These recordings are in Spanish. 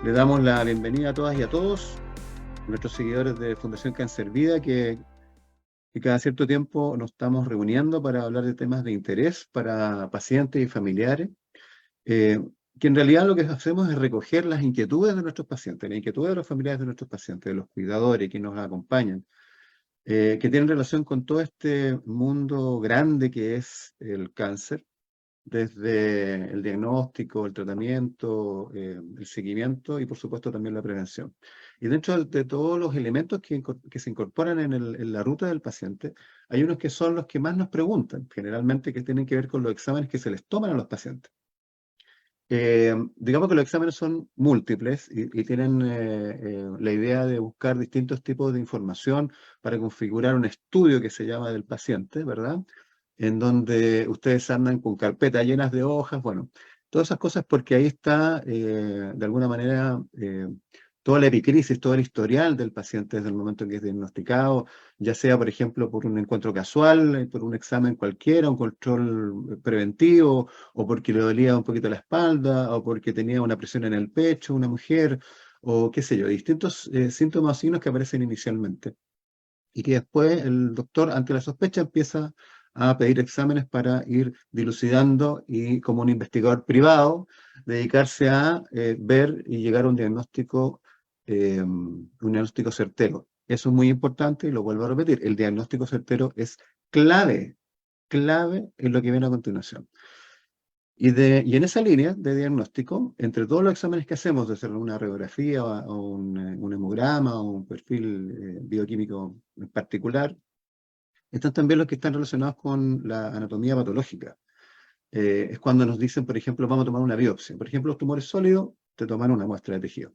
Le damos la bienvenida a todas y a todos, nuestros seguidores de Fundación Cáncer Vida, que cada cierto tiempo nos estamos reuniendo para hablar de temas de interés para pacientes y familiares, eh, que en realidad lo que hacemos es recoger las inquietudes de nuestros pacientes, las inquietudes de los familiares de nuestros pacientes, de los cuidadores que nos acompañan, que tienen relación con todo este mundo grande que es el cáncer, desde el diagnóstico, el tratamiento, el seguimiento y por supuesto también la prevención. Y dentro de todos los elementos que se incorporan en la ruta del paciente, hay unos que son los que más nos preguntan, generalmente que tienen que ver con los exámenes que se les toman a los pacientes. Digamos que los exámenes son múltiples y tienen la idea de buscar distintos tipos de información para configurar un estudio que se llama del paciente, ¿verdad? En donde ustedes andan con carpetas llenas de hojas, bueno, todas esas cosas porque ahí está, de alguna manera, toda la epicrisis, todo el historial del paciente desde el momento en que es diagnosticado, ya sea, por ejemplo, por un encuentro casual, por un examen cualquiera, un control preventivo, o porque le dolía un poquito la espalda, o porque tenía una presión en el pecho, una mujer, o qué sé yo, distintos síntomas o signos que aparecen inicialmente. Y que después el doctor, ante la sospecha, empieza a pedir exámenes para ir dilucidando y, como un investigador privado, dedicarse a ver y llegar a un diagnóstico certero. Eso es muy importante y lo vuelvo a repetir, el diagnóstico certero es clave, clave en lo que viene a continuación. Y en esa línea de diagnóstico, entre todos los exámenes que hacemos, de hacer una radiografía o un hemograma o un perfil bioquímico en particular, están también los que están relacionados con la anatomía patológica. Es cuando nos dicen, por ejemplo, vamos a tomar una biopsia. Por ejemplo, los tumores sólidos, te toman una muestra de tejido.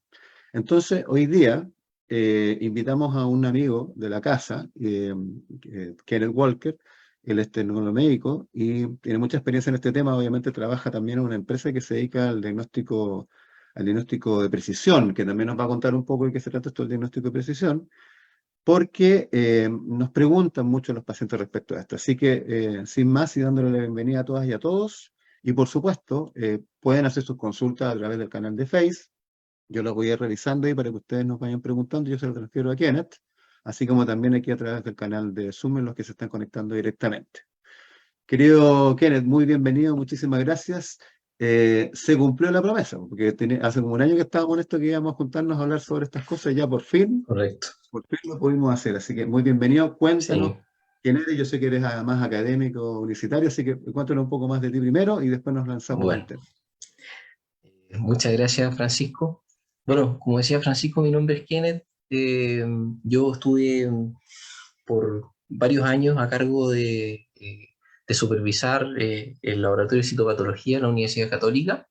Entonces, hoy día, invitamos a un amigo de la casa, Kenneth Walker. Él es tecnólogo médico y tiene mucha experiencia en este tema. Obviamente trabaja también en una empresa que se dedica al diagnóstico de precisión, que también nos va a contar un poco de qué se trata esto del diagnóstico de precisión, porque nos preguntan mucho los pacientes respecto a esto. Así que, sin más, y dándole la bienvenida a todas y a todos, y por supuesto, pueden hacer sus consultas a través del canal de Face. Yo los voy a ir revisando ahí para que ustedes nos vayan preguntando. Yo se lo transfiero a Kenneth, así como también aquí a través del canal de Zoom en los que se están conectando directamente. Querido Kenneth, muy bienvenido, muchísimas gracias. Se cumplió la promesa, porque hace como un año que estábamos en esto, que íbamos a juntarnos a hablar sobre estas cosas, y ya Correcto, por fin lo pudimos hacer. Así que muy bienvenido, cuéntanos sí. quién eres. Yo sé que eres además académico universitario, así que cuéntanos un poco más de ti primero y después nos lanzamos al Bueno, tema. muchas gracias, Francisco. Bueno, como decía Francisco, mi nombre es Kenneth. Yo estuve por varios años a cargo de supervisar el laboratorio de citopatología en la Universidad Católica.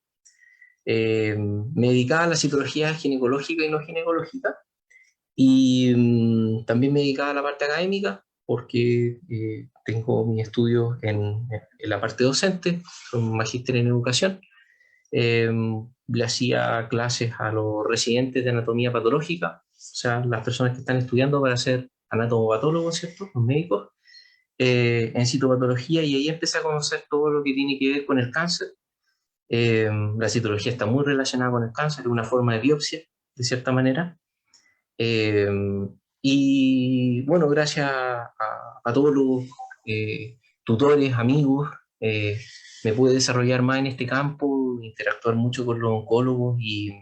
Me dedicaba a la citología ginecológica y no ginecológica, y también me dedicaba a la parte académica porque tengo mis estudios en la parte docente, soy un magíster en educación. eh, Le hacía clases a los residentes de anatomía patológica, o sea, las personas que están estudiando para ser anatomopatólogos, ¿cierto? Los médicos, en citopatología, y ahí empecé a conocer todo lo que tiene que ver con el cáncer. La citología está muy relacionada con el cáncer, es una forma de biopsia, de cierta manera. Eh, y bueno, gracias a todos los tutores, amigos, me pude desarrollar más en este campo, interactuar mucho con los oncólogos, y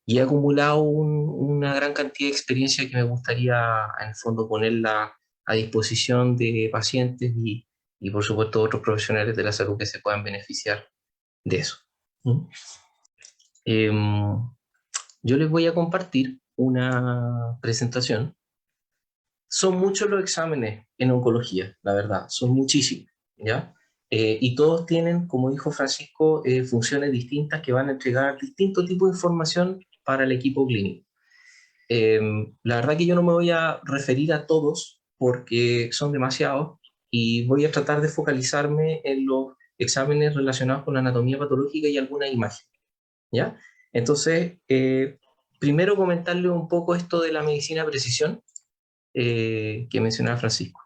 he acumulado una gran cantidad de experiencia que me gustaría en el fondo ponerla a disposición de pacientes y por supuesto otros profesionales de la salud que se puedan beneficiar de eso. ¿Mm? Yo les voy a compartir una presentación. Son muchos los exámenes en oncología, la verdad, son muchísimos, ¿ya? Y todos tienen, como dijo Francisco, funciones distintas que van a entregar distinto tipo de información para el equipo clínico. Eh, la verdad que yo no me voy a referir a todos porque son demasiados, y voy a tratar de focalizarme en los exámenes relacionados con la anatomía patológica y alguna imagen, ¿ya? Entonces, primero comentarle un poco esto de la medicina de precisión que mencionaba Francisco.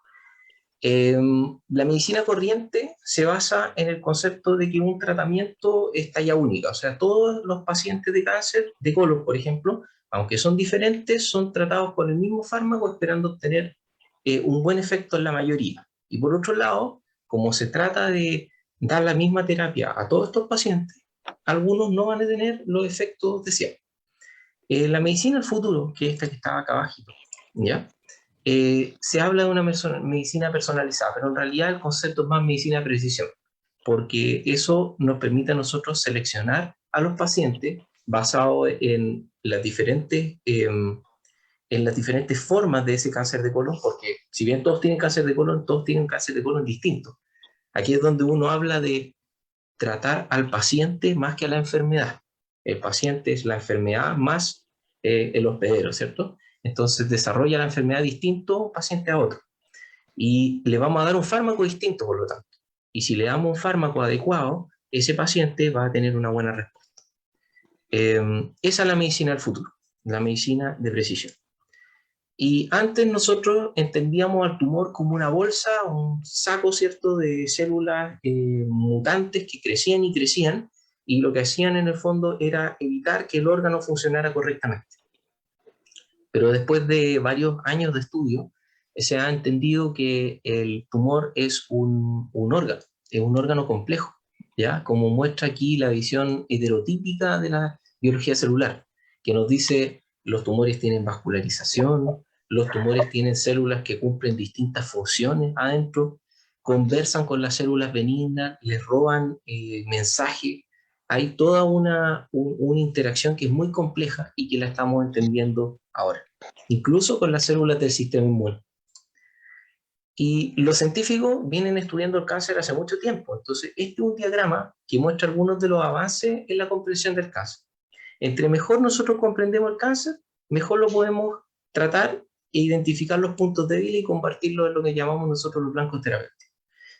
La medicina corriente se basa en el concepto de que un tratamiento es talla única, o sea, todos los pacientes de cáncer de colon, por ejemplo, aunque son diferentes, son tratados con el mismo fármaco esperando obtener un buen efecto en la mayoría. Y por otro lado, como se trata de dar la misma terapia a todos estos pacientes, algunos no van a tener los efectos deseados. La medicina del futuro, que es esta que estaba acá abajito, ¿ya? Se habla de una medicina personalizada, pero en realidad el concepto es más medicina de precisión, porque eso nos permite a nosotros seleccionar a los pacientes basado en las diferentes formas de ese cáncer de colon, porque si bien todos tienen cáncer de colon, todos tienen cáncer de colon distinto. Aquí es donde uno habla de tratar al paciente más que a la enfermedad. El paciente es la enfermedad más el hospedero, ¿cierto? Entonces desarrolla la enfermedad distinto un paciente a otro. Y le vamos a dar un fármaco distinto, por lo tanto. Y si le damos un fármaco adecuado, ese paciente va a tener una buena respuesta. Esa es la medicina del futuro, la medicina de precisión. Y antes nosotros entendíamos al tumor como una bolsa, un saco, ¿cierto?, de células mutantes que crecían y crecían, y lo que hacían en el fondo era evitar que el órgano funcionara correctamente. Pero después de varios años de estudio, se ha entendido que el tumor es un órgano complejo, ¿ya? Como muestra aquí la visión heterotípica de la biología celular, que nos dice los tumores tienen vascularización, los tumores tienen células que cumplen distintas funciones adentro, conversan con las células benignas, les roban mensajes. Hay toda una interacción que es muy compleja y que la estamos entendiendo ahora, incluso con las células del sistema inmune. Y los científicos vienen estudiando el cáncer hace mucho tiempo, entonces este es un diagrama que muestra algunos de los avances en la comprensión del cáncer. Entre mejor nosotros comprendemos el cáncer, mejor lo podemos tratar e identificar los puntos débiles y convertirlos en lo que llamamos nosotros los blancos terapéuticos.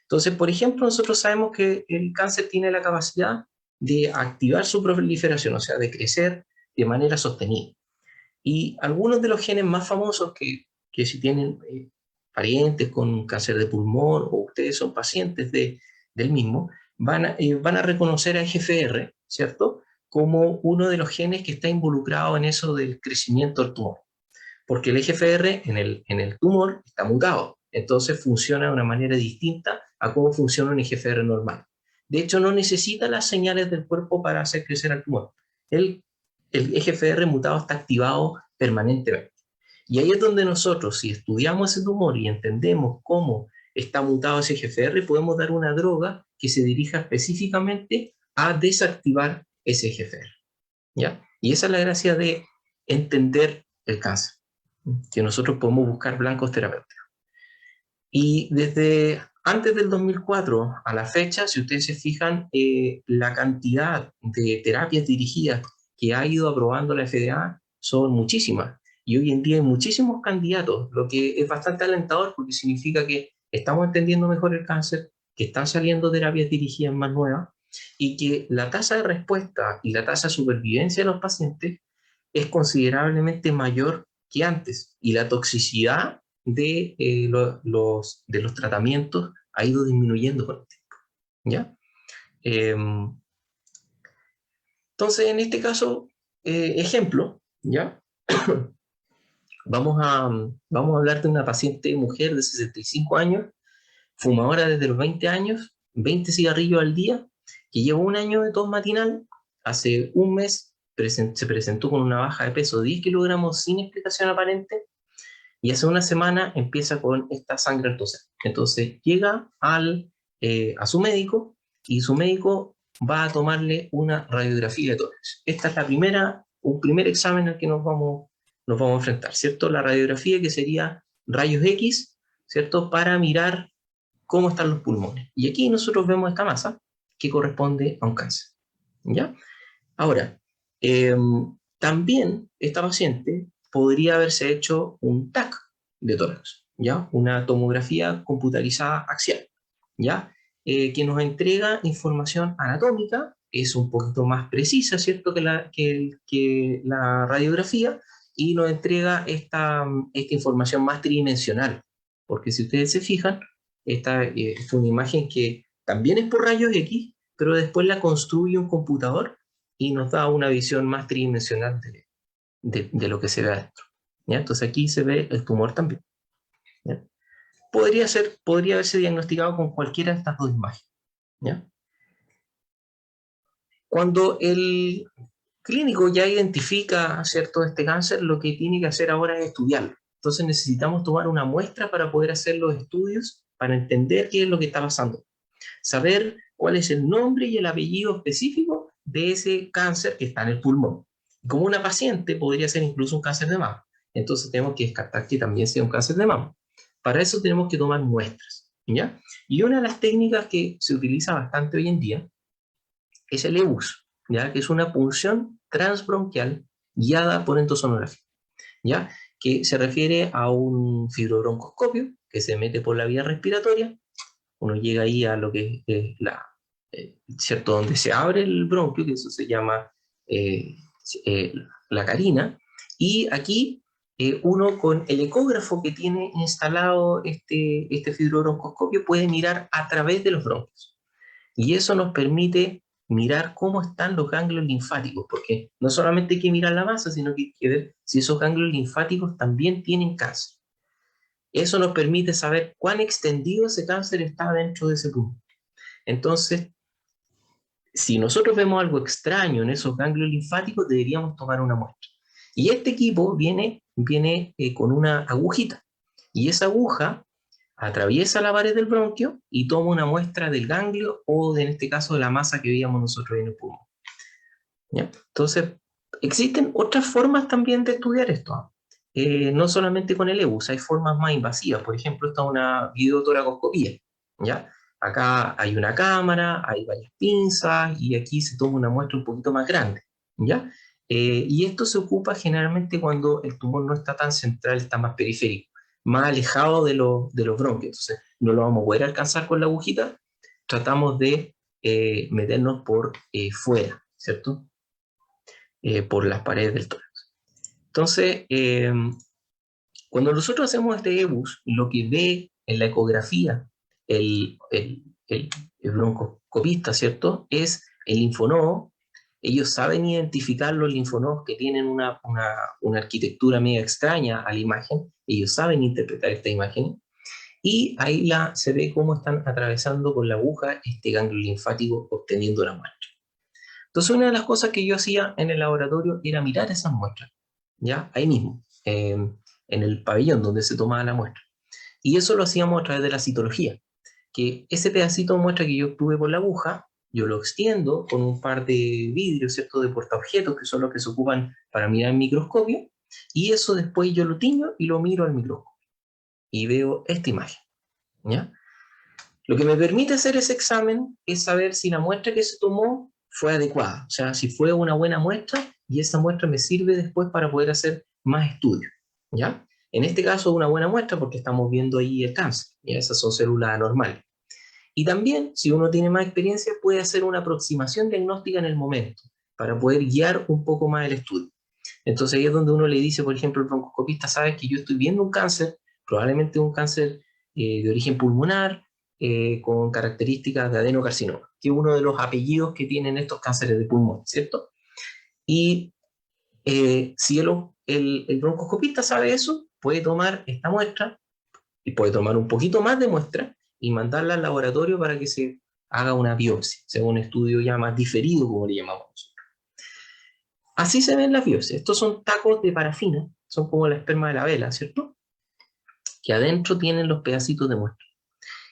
Entonces, por ejemplo, nosotros sabemos que el cáncer tiene la capacidad de activar su proliferación, o sea, de crecer de manera sostenida. Y algunos de los genes más famosos que si tienen parientes con cáncer de pulmón o ustedes son pacientes del mismo, van a reconocer a EGFR, ¿cierto?, como uno de los genes que está involucrado en eso del crecimiento del tumor. Porque el EGFR en el tumor está mutado, entonces funciona de una manera distinta a cómo funciona un EGFR normal. De hecho, no necesita las señales del cuerpo para hacer crecer al tumor. El EGFR mutado está activado permanentemente. Y ahí es donde nosotros, si estudiamos ese tumor y entendemos cómo está mutado ese EGFR, podemos dar una droga que se dirija específicamente a desactivar ese EGFR, ¿ya? Y esa es la gracia de entender el cáncer, que nosotros podemos buscar blancos terapéuticos. Y desde antes del 2004 a la fecha, si ustedes se fijan, la cantidad de terapias dirigidas que ha ido aprobando la FDA son muchísimas. Y hoy en día hay muchísimos candidatos, lo que es bastante alentador porque significa que estamos entendiendo mejor el cáncer, que están saliendo terapias dirigidas más nuevas y que la tasa de respuesta y la tasa de supervivencia de los pacientes es considerablemente mayor que antes. Y la toxicidad de los tratamientos ha ido disminuyendo con el tiempo, ¿ya? Entonces, en este caso, ejemplo, ¿ya? Vamos a hablar de una paciente mujer de 65 años, fumadora desde los 20 años, 20 cigarrillos al día, que lleva un año de tos matinal, hace un mes se presentó con una baja de peso de 10 kilogramos sin explicación aparente, y hace una semana empieza con esta sangre entonces. Entonces llega a su médico y su médico va a tomarle una radiografía de tórax. Esta es un primer examen al que nos vamos a enfrentar, ¿cierto? La radiografía que sería rayos X, ¿cierto? Para mirar cómo están los pulmones. Y aquí nosotros vemos esta masa que corresponde a un cáncer, ¿ya? Ahora, también esta paciente podría haberse hecho un TAC de tórax, ¿ya? Una tomografía computarizada axial, ¿ya? Que nos entrega información anatómica, es un poquito más precisa, ¿cierto?, que la radiografía, y nos entrega esta información más tridimensional, porque si ustedes se fijan, esta es una imagen que también es por rayos X, pero después la construye un computador y nos da una visión más tridimensional de lo que se ve adentro. ¿Ya? Entonces aquí se ve el tumor también. ¿Ya? Podría haberse diagnosticado con cualquiera de estas dos imágenes. ¿Ya? Cuando el clínico ya identifica, ¿cierto?, este cáncer, lo que tiene que hacer ahora es estudiarlo. Entonces necesitamos tomar una muestra para poder hacer los estudios, para entender qué es lo que está pasando. Saber cuál es el nombre y el apellido específico de ese cáncer que está en el pulmón. Como una paciente podría ser incluso un cáncer de mama. Entonces tenemos que descartar que también sea un cáncer de mama. Para eso tenemos que tomar muestras, ¿ya? Y una de las técnicas que se utiliza bastante hoy en día es el EBUS, ¿ya? Que es una punción transbronquial guiada por endosonografía, ¿ya? Que se refiere a un fibrobroncoscopio que se mete por la vía respiratoria. Uno llega ahí a lo que es ¿cierto? Donde se abre el bronquio, que eso se llama eh, la carina, y aquí uno con el ecógrafo que tiene instalado este fibrobroncoscopio puede mirar a través de los bronquios. Y eso nos permite mirar cómo están los ganglios linfáticos, porque no solamente hay que mirar la masa, sino que hay que ver si esos ganglios linfáticos también tienen cáncer. Eso nos permite saber cuán extendido ese cáncer está dentro de ese punto. Entonces, si nosotros vemos algo extraño en esos ganglios linfáticos, deberíamos tomar una muestra. Y este equipo viene con una agujita. Y esa aguja atraviesa la pared del bronquio y toma una muestra del ganglio o, en este caso, de la masa que veíamos nosotros en el pulmón. ¿Ya? Entonces, existen otras formas también de estudiar esto. No solamente con el EBUS, hay formas más invasivas. Por ejemplo, está una videotoracoscopía, ¿ya? Acá hay una cámara, hay varias pinzas y aquí se toma una muestra un poquito más grande, ¿ya? Y esto se ocupa generalmente cuando el tumor no está tan central, está más periférico, más alejado de los bronquios. Entonces, no lo vamos a poder alcanzar con la agujita, tratamos de meternos por fuera, ¿cierto? Por las paredes del tórax. Entonces, cuando nosotros hacemos este EBUS, lo que ve en la ecografía el broncoscopista, ¿cierto?, es el linfonodo. Ellos saben identificar los linfonodos que tienen una arquitectura media extraña a la imagen. Ellos saben interpretar esta imagen. Y ahí se ve cómo están atravesando con la aguja este ganglio linfático obteniendo la muestra. Entonces, una de las cosas que yo hacía en el laboratorio era mirar esas muestras, ¿ya? Ahí mismo, en el pabellón donde se tomaba la muestra. Y eso lo hacíamos a través de la citología, que ese pedacito de muestra que yo obtuve por la aguja, yo lo extiendo con un par de vidrios, ¿cierto?, de portaobjetos, que son los que se ocupan para mirar el microscopio, y eso después yo lo tiño y lo miro al microscopio. Y veo esta imagen, ¿ya? Lo que me permite hacer ese examen es saber si la muestra que se tomó fue adecuada, o sea, si fue una buena muestra y esa muestra me sirve después para poder hacer más estudios, ¿ya? En este caso, una buena muestra porque estamos viendo ahí el cáncer, ¿ya? Esas son células anormales. Y también, si uno tiene más experiencia, puede hacer una aproximación diagnóstica en el momento para poder guiar un poco más el estudio. Entonces ahí es donde uno le dice, por ejemplo, el broncoscopista sabe que yo estoy viendo un cáncer, probablemente un cáncer de origen pulmonar, con características de adenocarcinoma, que es uno de los apellidos que tienen estos cánceres de pulmón, ¿cierto? Y si el broncoscopista sabe eso, puede tomar esta muestra y puede tomar un poquito más de muestra y mandarla al laboratorio para que se haga una biopsia, sea un estudio ya más diferido, como le llamamos nosotros. Así se ven las biopsias. Estos son tacos de parafina, son como la esperma de la vela, ¿cierto? Que adentro tienen los pedacitos de muestra.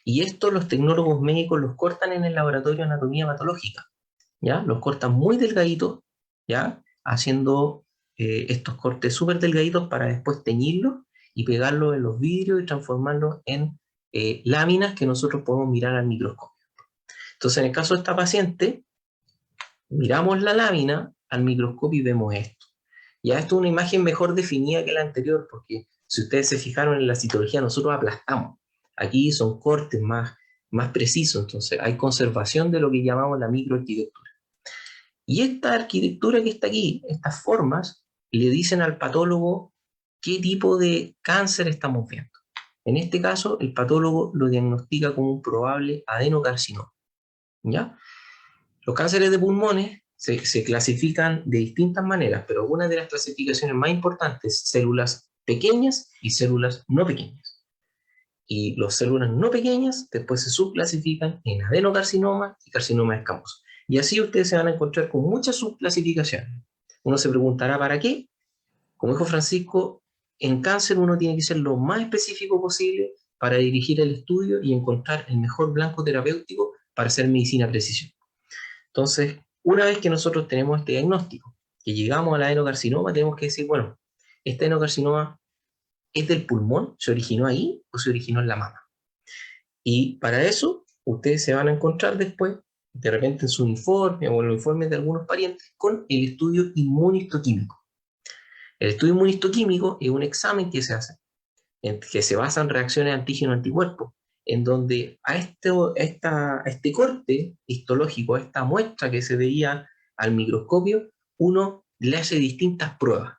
Y esto los tecnólogos médicos los cortan en el laboratorio de anatomía patológica, ¿ya? Los cortan muy delgaditos, ¿ya? Haciendo estos cortes súper delgaditos para después teñirlos y pegarlos en los vidrios y transformarlos en láminas que nosotros podemos mirar al microscopio. Entonces, en el caso de esta paciente, miramos la lámina al microscopio y vemos esto. Ya esto es una imagen mejor definida que la anterior, porque si ustedes se fijaron en la citología, nosotros aplastamos. Aquí son cortes más precisos, entonces hay conservación de lo que llamamos la microarquitectura. Y esta arquitectura que está aquí, estas formas, le dicen al patólogo qué tipo de cáncer estamos viendo. En este caso, el patólogo lo diagnostica como un probable adenocarcinoma, ¿ya? Los cánceres de pulmones se clasifican de distintas maneras, pero una de las clasificaciones más importantes es células pequeñas y células no pequeñas. Y las células no pequeñas después se subclasifican en adenocarcinoma y carcinoma escamoso. Y así ustedes se van a encontrar con muchas subclasificaciones. Uno se preguntará, ¿para qué? Como dijo Francisco, en cáncer uno tiene que ser lo más específico posible para dirigir el estudio y encontrar el mejor blanco terapéutico para hacer medicina precisión. Entonces, una vez que nosotros tenemos este diagnóstico, que llegamos al adenocarcinoma, tenemos que decir, bueno, ¿este adenocarcinoma es del pulmón? ¿Se originó ahí o se originó en la mama? Y para eso, ustedes se van a encontrar después, de repente en su uniforme o en los informes de algunos parientes, con el estudio inmunistoquímico. El estudio inmunistoquímico es un examen que se hace, que se basa en reacciones antígeno-anticuerpos, en donde a este corte histológico, a esta muestra que se veía al microscopio, uno le hace distintas pruebas.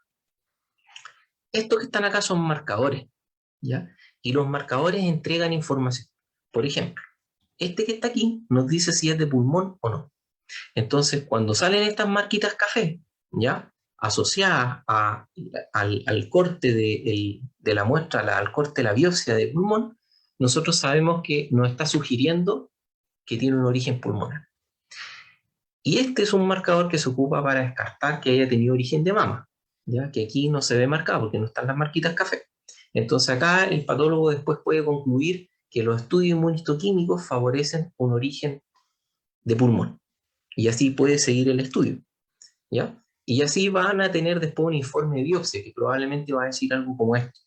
Estos que están acá son marcadores, ¿ya? Y los marcadores entregan información. Por ejemplo, este que está aquí nos dice si es de pulmón o no. Entonces, cuando salen estas marquitas café, ¿ya? Asociadas al corte de la muestra, al corte de la biopsia de pulmón, nosotros sabemos que nos está sugiriendo que tiene un origen pulmonar. Y este es un marcador que se ocupa para descartar que haya tenido origen de mama, ¿ya? Que aquí no se ve marcado porque no están las marquitas café. Entonces acá el patólogo después puede concluir que los estudios inmunistoquímicos favorecen un origen de pulmón. Y así puede seguir el estudio, ¿ya? Y así van a tener después un informe de biopsia que probablemente va a decir algo como esto: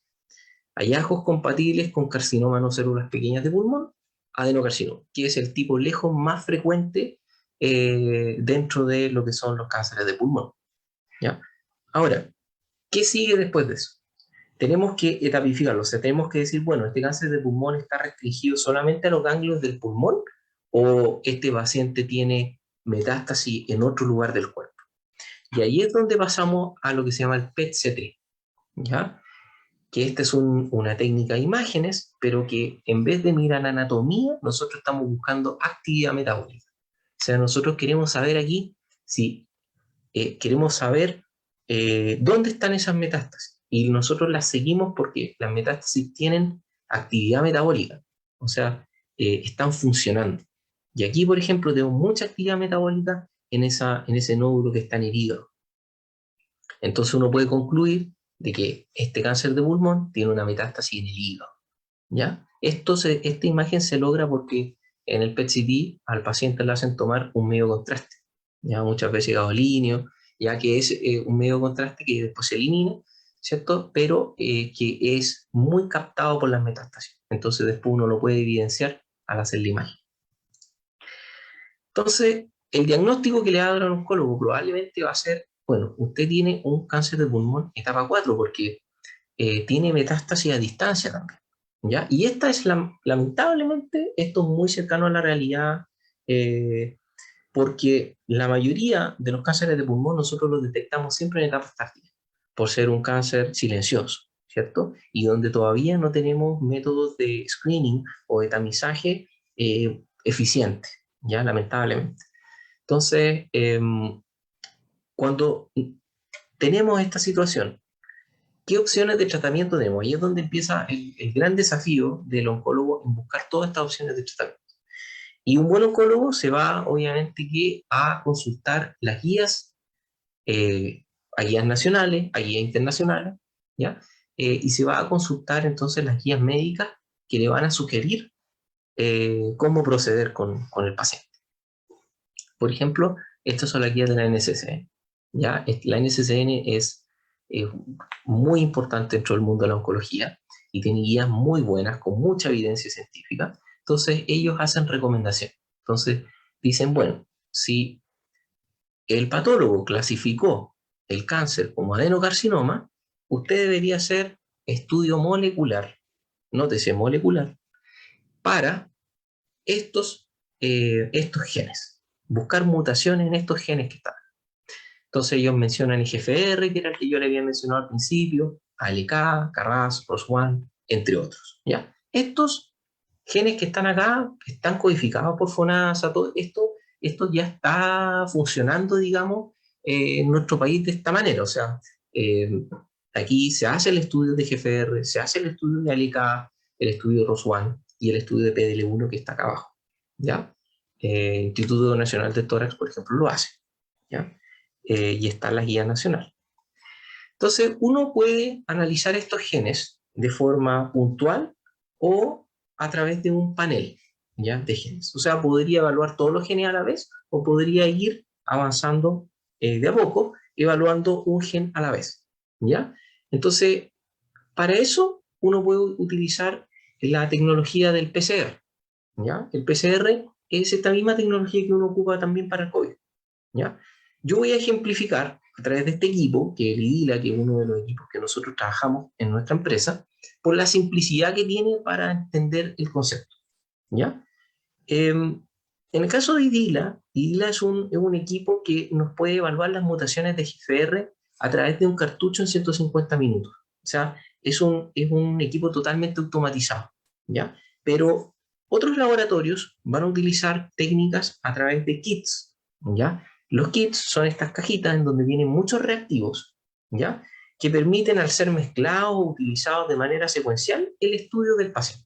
hallazgos compatibles con carcinoma no células pequeñas de pulmón, adenocarcinoma, que es el tipo lejos más frecuente dentro de lo que son los cánceres de pulmón, ¿ya? Ahora, ¿qué sigue después de eso? Tenemos que etapificarlo, o sea, tenemos que decir, bueno, este cáncer de pulmón está restringido solamente a los ganglios del pulmón o este paciente tiene metástasis en otro lugar del cuerpo. Y ahí es donde pasamos a lo que se llama el PET-CT, ¿ya? Que esta es una técnica de imágenes, pero que en vez de mirar anatomía, nosotros estamos buscando actividad metabólica. O sea, nosotros queremos saber aquí si queremos saber dónde están esas metástasis. Y nosotros las seguimos porque las metástasis tienen actividad metabólica, o sea, están funcionando. Y aquí, por ejemplo, tenemos mucha actividad metabólica en ese nódulo que está en el hígado. Entonces uno puede concluir de que este cáncer de pulmón tiene una metástasis en el hígado, ¿ya? Esta imagen se logra porque en el PET-CT al paciente le hacen tomar un medio contraste, ya muchas veces gadolinio, ya que es un medio contraste que después se elimina, ¿cierto? Pero que es muy captado por las metástasis. Entonces después uno lo puede evidenciar al hacer la imagen. Entonces, el diagnóstico que le va a dar al oncólogo probablemente va a ser, bueno, usted tiene un cáncer de pulmón etapa 4 porque tiene metástasis a distancia también, ¿ya? Y esta es, lamentablemente, esto es muy cercano a la realidad, porque la mayoría de los cánceres de pulmón nosotros los detectamos siempre en etapas tardías, por ser un cáncer silencioso, ¿cierto? Y donde todavía no tenemos métodos de screening o de tamizaje eficientes, ¿ya? Lamentablemente. Entonces, cuando tenemos esta situación, ¿qué opciones de tratamiento tenemos? Y es donde empieza el gran desafío del oncólogo en buscar todas estas opciones de tratamiento. Y un buen oncólogo se va, obviamente, a consultar las guías, a guías nacionales, a guías internacionales, ¿ya? Y se va a consultar entonces las guías médicas que le van a sugerir cómo proceder con el paciente. Por ejemplo, estas son las guías de la NCCN, ¿ya? La NCCN es muy importante dentro del mundo de la oncología y tiene guías muy buenas con mucha evidencia científica. Entonces ellos hacen recomendaciones. Entonces dicen, bueno, si el patólogo clasificó el cáncer como adenocarcinoma, usted debería hacer estudio molecular, nótese molecular, para estos genes, buscar mutaciones en estos genes que están. Entonces ellos mencionan IGFR, que era el que yo le había mencionado al principio, ALK, KRAS, ROS1, entre otros, ¿ya? Estos genes que están acá están codificados por FONASA, todo esto ya está funcionando, digamos, en nuestro país de esta manera. O sea, eh, aquí se hace el estudio de GFR, se hace el estudio de ALICA, el estudio de ROS1 y el estudio de PDL1 que está acá abajo, ¿ya? Instituto Nacional de Tórax, por ejemplo, lo hace, ¿ya? Y está en la guía nacional. Entonces, uno puede analizar estos genes de forma puntual o a través de un panel, ¿ya? De genes. O sea, podría evaluar todos los genes a la vez o podría ir avanzando de a poco, evaluando un gen a la vez, ¿ya? Entonces, para eso uno puede utilizar la tecnología del PCR, ¿ya? El PCR es esta misma tecnología que uno ocupa también para el COVID, ¿ya? Yo voy a ejemplificar a través de este equipo, que es el IDILA, que es uno de los equipos que nosotros trabajamos en nuestra empresa, por la simplicidad que tiene para entender el concepto, ¿ya? En el caso de IDILA, IDILA es un equipo que nos puede evaluar las mutaciones de GFR a través de un cartucho en 150 minutos. O sea, es un equipo totalmente automatizado, ¿ya? Pero otros laboratorios van a utilizar técnicas a través de kits, ¿ya? Los kits son estas cajitas en donde vienen muchos reactivos, ¿ya? Que permiten, al ser mezclados o utilizados de manera secuencial, el estudio del paciente.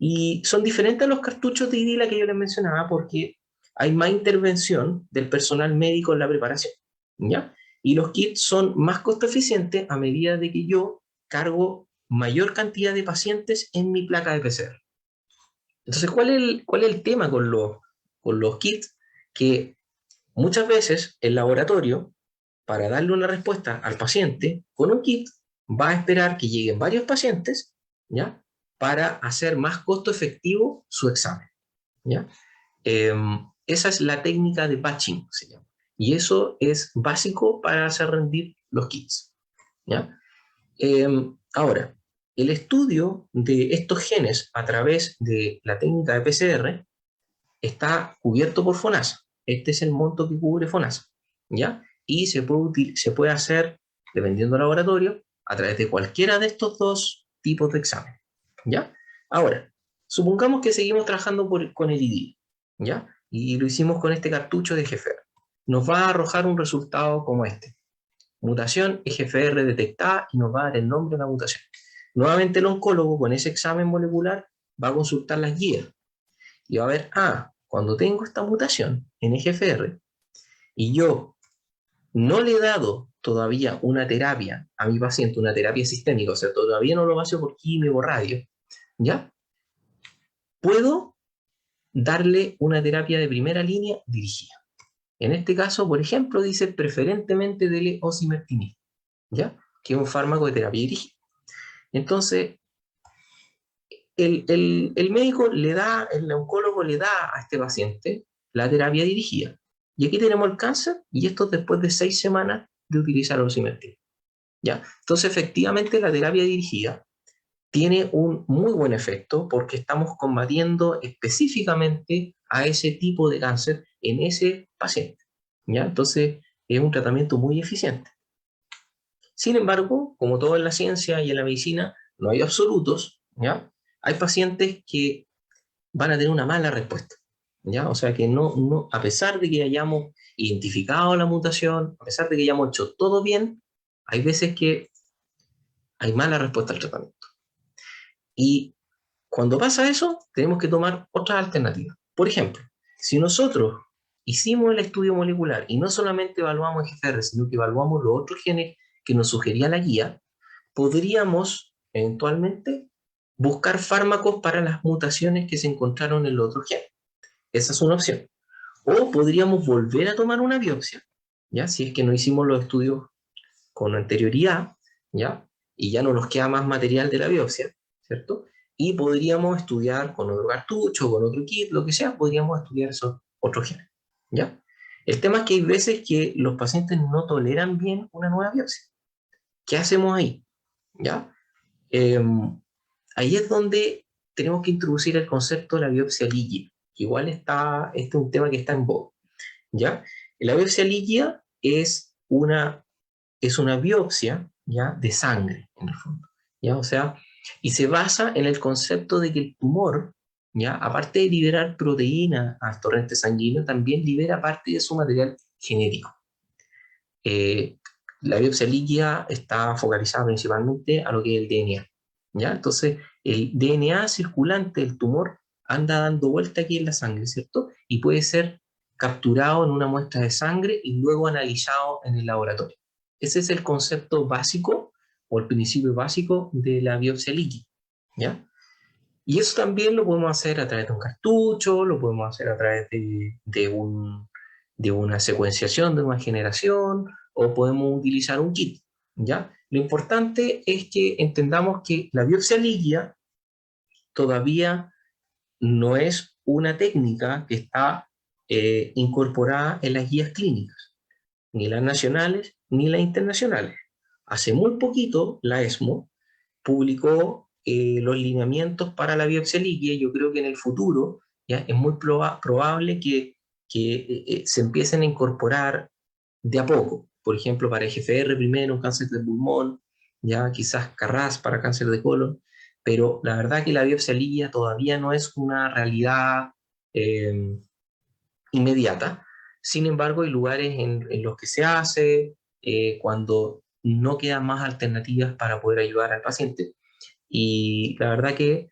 Y son diferentes a los cartuchos de IDILA que yo les mencionaba porque hay más intervención del personal médico en la preparación, ¿ya? Y los kits son más costo eficientes a medida de que yo cargo mayor cantidad de pacientes en mi placa de PCR. Entonces, cuál es el tema con los kits? Que muchas veces el laboratorio, para darle una respuesta al paciente con un kit, va a esperar que lleguen varios pacientes, ¿ya? Para hacer más costo efectivo su examen, ¿ya? Esa es la técnica de batching, se llama. Y eso es básico para hacer rendir los kits, ¿ya? Ahora, el estudio de estos genes a través de la técnica de PCR está cubierto por FONASA. Este es el monto que cubre FONASA, ¿ya? Y se puede hacer, dependiendo del laboratorio, a través de cualquiera de estos dos tipos de examen, ¿ya? Ahora, supongamos que seguimos trabajando con el IDI, ¿ya? Y lo hicimos con este cartucho de GFR. Nos va a arrojar un resultado como este. Mutación EGFR detectada y nos va a dar el nombre de la mutación. Nuevamente el oncólogo con ese examen molecular va a consultar las guías y va a ver, cuando tengo esta mutación en EGFR y yo no le he dado todavía una terapia a mi paciente, una terapia sistémica, o sea, todavía no lo vacío por quimio o radio, ¿ya? Puedo darle una terapia de primera línea dirigida. En este caso, por ejemplo, dice preferentemente dele osimertinib, ¿ya? Que es un fármaco de terapia dirigida. Entonces, el médico le da, el oncólogo le da a este paciente la terapia dirigida. Y aquí tenemos el cáncer, y esto después de 6 semanas de utilizar osimertinib, ¿ya? Entonces, efectivamente, la terapia dirigida tiene un muy buen efecto porque estamos combatiendo específicamente a ese tipo de cáncer en ese paciente, ¿ya? Entonces, es un tratamiento muy eficiente. Sin embargo, como todo en la ciencia y en la medicina, no hay absolutos, ¿ya? Hay pacientes que van a tener una mala respuesta, ¿ya? O sea que a pesar de que hayamos identificado la mutación, a pesar de que hayamos hecho todo bien, hay veces que hay mala respuesta al tratamiento. Y cuando pasa eso, tenemos que tomar otras alternativas. Por ejemplo, si nosotros hicimos el estudio molecular y no solamente evaluamos GFR, sino que evaluamos los otros genes que nos sugería la guía, podríamos eventualmente buscar fármacos para las mutaciones que se encontraron en los otros genes. Esa es una opción. O podríamos volver a tomar una biopsia, ¿ya? Si es que no hicimos los estudios con anterioridad, ¿ya? Y ya no nos queda más material de la biopsia, ¿cierto? Y podríamos estudiar con otro cartucho, con otro kit, lo que sea, podríamos estudiar esos otros genes, ¿ya? El tema es que hay veces que los pacientes no toleran bien una nueva biopsia. ¿Qué hacemos ahí? ¿Ya? Eh, Ahí es donde tenemos que introducir el concepto de la biopsia líquida, que igual este es un tema que está en boga, ¿ya? La biopsia líquida es una biopsia, ¿ya? De sangre, en el fondo, ¿ya? O sea, Y se basa en el concepto de que el tumor, ¿ya? Aparte de liberar proteína al torrente sanguíneo, también libera parte de su material genético. Eh, la biopsia líquida está focalizada principalmente a lo que es el DNA, ¿ya? Entonces, el DNA circulante del tumor anda dando vuelta aquí en la sangre, ¿cierto? Y puede ser capturado en una muestra de sangre y luego analizado en el laboratorio. Ese es el concepto básico o el principio básico de la biopsia líquida, ¿ya? Y eso también lo podemos hacer a través de un cartucho, lo podemos hacer a través de una secuenciación de una generación, o podemos utilizar un kit, ¿ya? Lo importante es que entendamos que la biopsia líquida todavía no es una técnica que está incorporada en las guías clínicas, ni las nacionales ni las internacionales. Hace muy poquito la ESMO publicó los lineamientos para la biopsia líquida. Yo creo que en el futuro ya es muy probable que se empiecen a incorporar de a poco. Por ejemplo, para EGFR primero, cáncer de pulmón, ya quizás CARRAS para cáncer de colon, pero la verdad que la biopsia líquida todavía no es una realidad eh, inmediata. Sin embargo, hay lugares en los que se hace cuando no quedan más alternativas para poder ayudar al paciente. Y la verdad que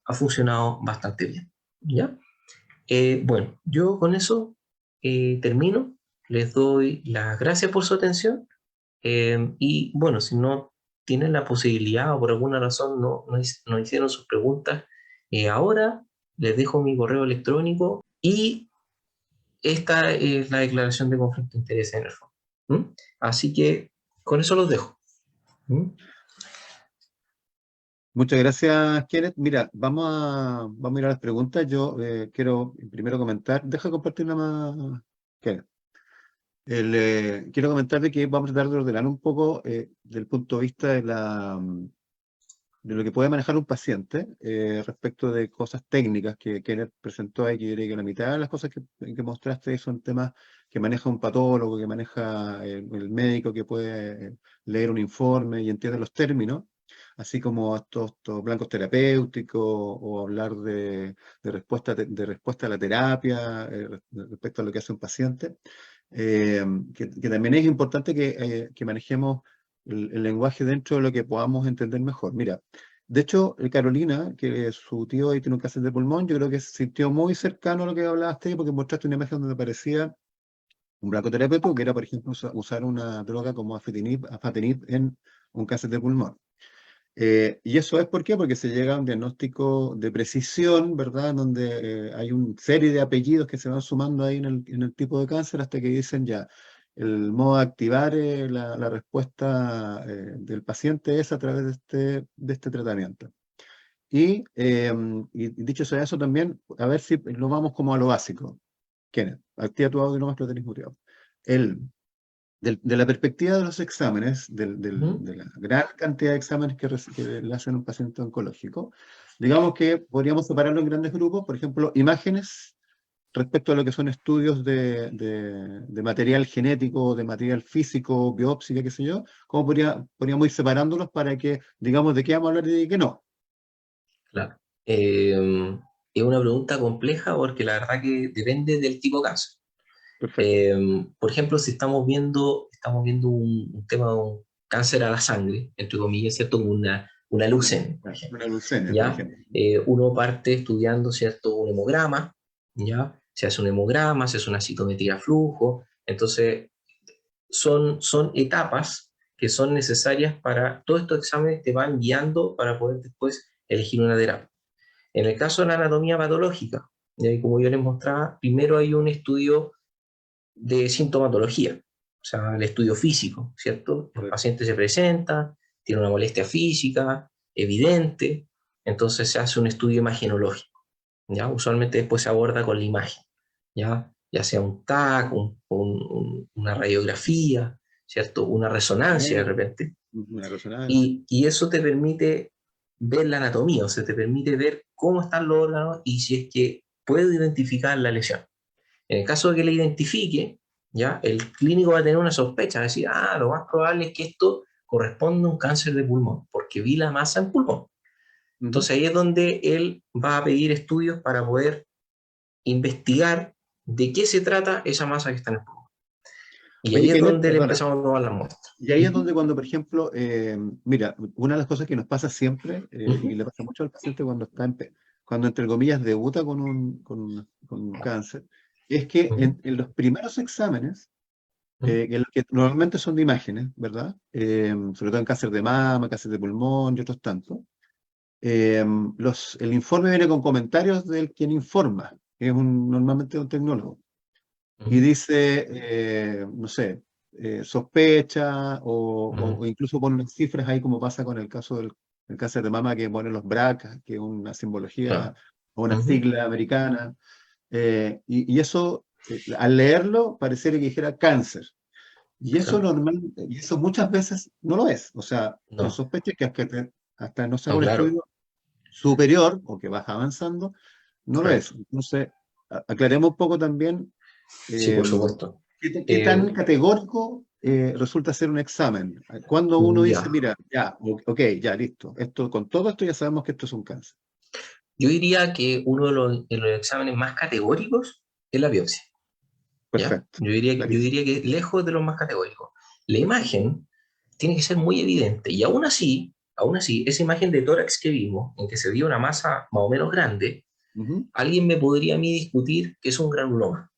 ha funcionado bastante bien, ¿ya? Bueno, yo con eso termino. Les doy las gracias por su atención. Y bueno, si no tienen la posibilidad o por alguna razón no hicieron sus preguntas ahora, les dejo mi correo electrónico y esta es la declaración de conflicto de interés en el fondo. ¿Mm? Así que con eso los dejo. ¿Mm? Muchas gracias, Kenneth. Mira, vamos a ir a las preguntas. Yo quiero primero comentar, deja compartir nada más, Kenneth. Quiero comentar de que vamos a tratar de ordenar un poco del punto de vista de lo que puede manejar un paciente respecto de cosas técnicas que Kenneth presentó ahí, que yo diría que la mitad de las cosas que mostraste son temas que maneja un patólogo, que maneja el médico, que puede leer un informe y entiende los términos, así como estos blancos terapéuticos o hablar de respuesta a la terapia respecto a lo que hace un paciente. Que también es importante que manejemos el lenguaje dentro de lo que podamos entender mejor. Mira, de hecho, Carolina, que su tío ahí tiene un cáncer de pulmón, yo creo que se sintió muy cercano a lo que hablaste, porque mostraste una imagen donde aparecía un blancoterapeuta, que era, por ejemplo, usar una droga como afatinib en un cáncer de pulmón. Y eso es ¿por qué? Porque se llega a un diagnóstico de precisión, ¿verdad? Donde hay una serie de apellidos que se van sumando ahí en el tipo de cáncer hasta que dicen ya, el modo de activar la respuesta del paciente es a través de este tratamiento. Y dicho sea eso también, a ver si nos vamos como a lo básico. Kenneth, activa tu audio nomás que lo tenéis muteado. El, de la perspectiva de los exámenes, ¿Mm? de la gran cantidad de exámenes que le hacen a un paciente oncológico, digamos que podríamos separarlo en grandes grupos, por ejemplo, imágenes respecto a lo que son estudios de material genético, de material físico, biopsia, qué sé yo, ¿cómo podríamos ir separándolos para que digamos de qué vamos a hablar y de qué no? Claro. Es una pregunta compleja porque la verdad que depende del tipo de cáncer. Perfecto. Por ejemplo, si estamos viendo un tema de un cáncer a la sangre, entre comillas, ¿cierto? Como una leucemia, por ejemplo, Una leucemia, por ¿ya? ejemplo. Uno parte estudiando, ¿cierto? Un hemograma, ¿ya? Se hace un hemograma, se hace una citometría a flujo, entonces son etapas que son necesarias para, todos estos exámenes te van guiando para poder después elegir una terapia. En el caso de la anatomía patológica, y como yo les mostraba, primero hay un estudio de sintomatología, o sea, el estudio físico, ¿cierto? El Correcto. paciente se presenta, tiene una molestia física evidente, entonces se hace un estudio imagenológico, ¿ya? Usualmente después se aborda con la imagen, ya sea un TAC, una radiografía, ¿cierto? Una resonancia de repente, Una resonancia. y eso te permite ver la anatomía, o sea, te permite ver cómo están los órganos y si es que puedo identificar la lesión. En el caso de que la identifique, ¿ya? El clínico va a tener una sospecha, va a decir, lo más probable es que esto corresponde a un cáncer de pulmón, porque vi la masa en pulmón. Entonces ahí es donde él va a pedir estudios para poder investigar de qué se trata esa masa que está en el pulmón. Y ahí Oye, es Kenneth, donde le perdona. empezamos a tomar las muestras. Y ahí es donde cuando, por ejemplo, mira, una de las cosas que nos pasa siempre, y Ujú, le pasa mucho al paciente cuando está cuando entre comillas debuta con un cáncer, es que ujú, en los primeros exámenes, ujú. que normalmente son de imágenes, ¿verdad? Sobre todo en cáncer de mama, cáncer de pulmón y otros tantos, el informe viene con comentarios del quien informa, que es normalmente un tecnólogo y Ujú, dice, no sé, sospecha ujú. o incluso pone unas cifras ahí como pasa con el caso del cáncer de mama que pone los BRCA, que es una simbología Claro. o una Ujú, sigla americana. Y eso, al leerlo, pareciera que dijera cáncer. Y eso claro. y eso muchas veces no lo es. O sea, son No, sospechas que hasta no se haga no, un claro. estudio superior o que vas avanzando, no lo es. Correcto. Entonces, aclaremos un poco también Sí, eh, por supuesto. qué Eh, tan categórico resulta ser un examen. Cuando uno dice, ya. mira, ya, ok, ya, listo. Con todo esto ya sabemos que esto es un cáncer. Yo diría que uno de los exámenes más categóricos es la biopsia. ¿Ya? Perfecto, Yo clarísimo. diría que lejos de los más categóricos. La imagen tiene que ser muy evidente y aún así, esa imagen de tórax que vimos, en que se veía una masa más o menos grande, Ujú, alguien me podría a mí discutir que es un granuloma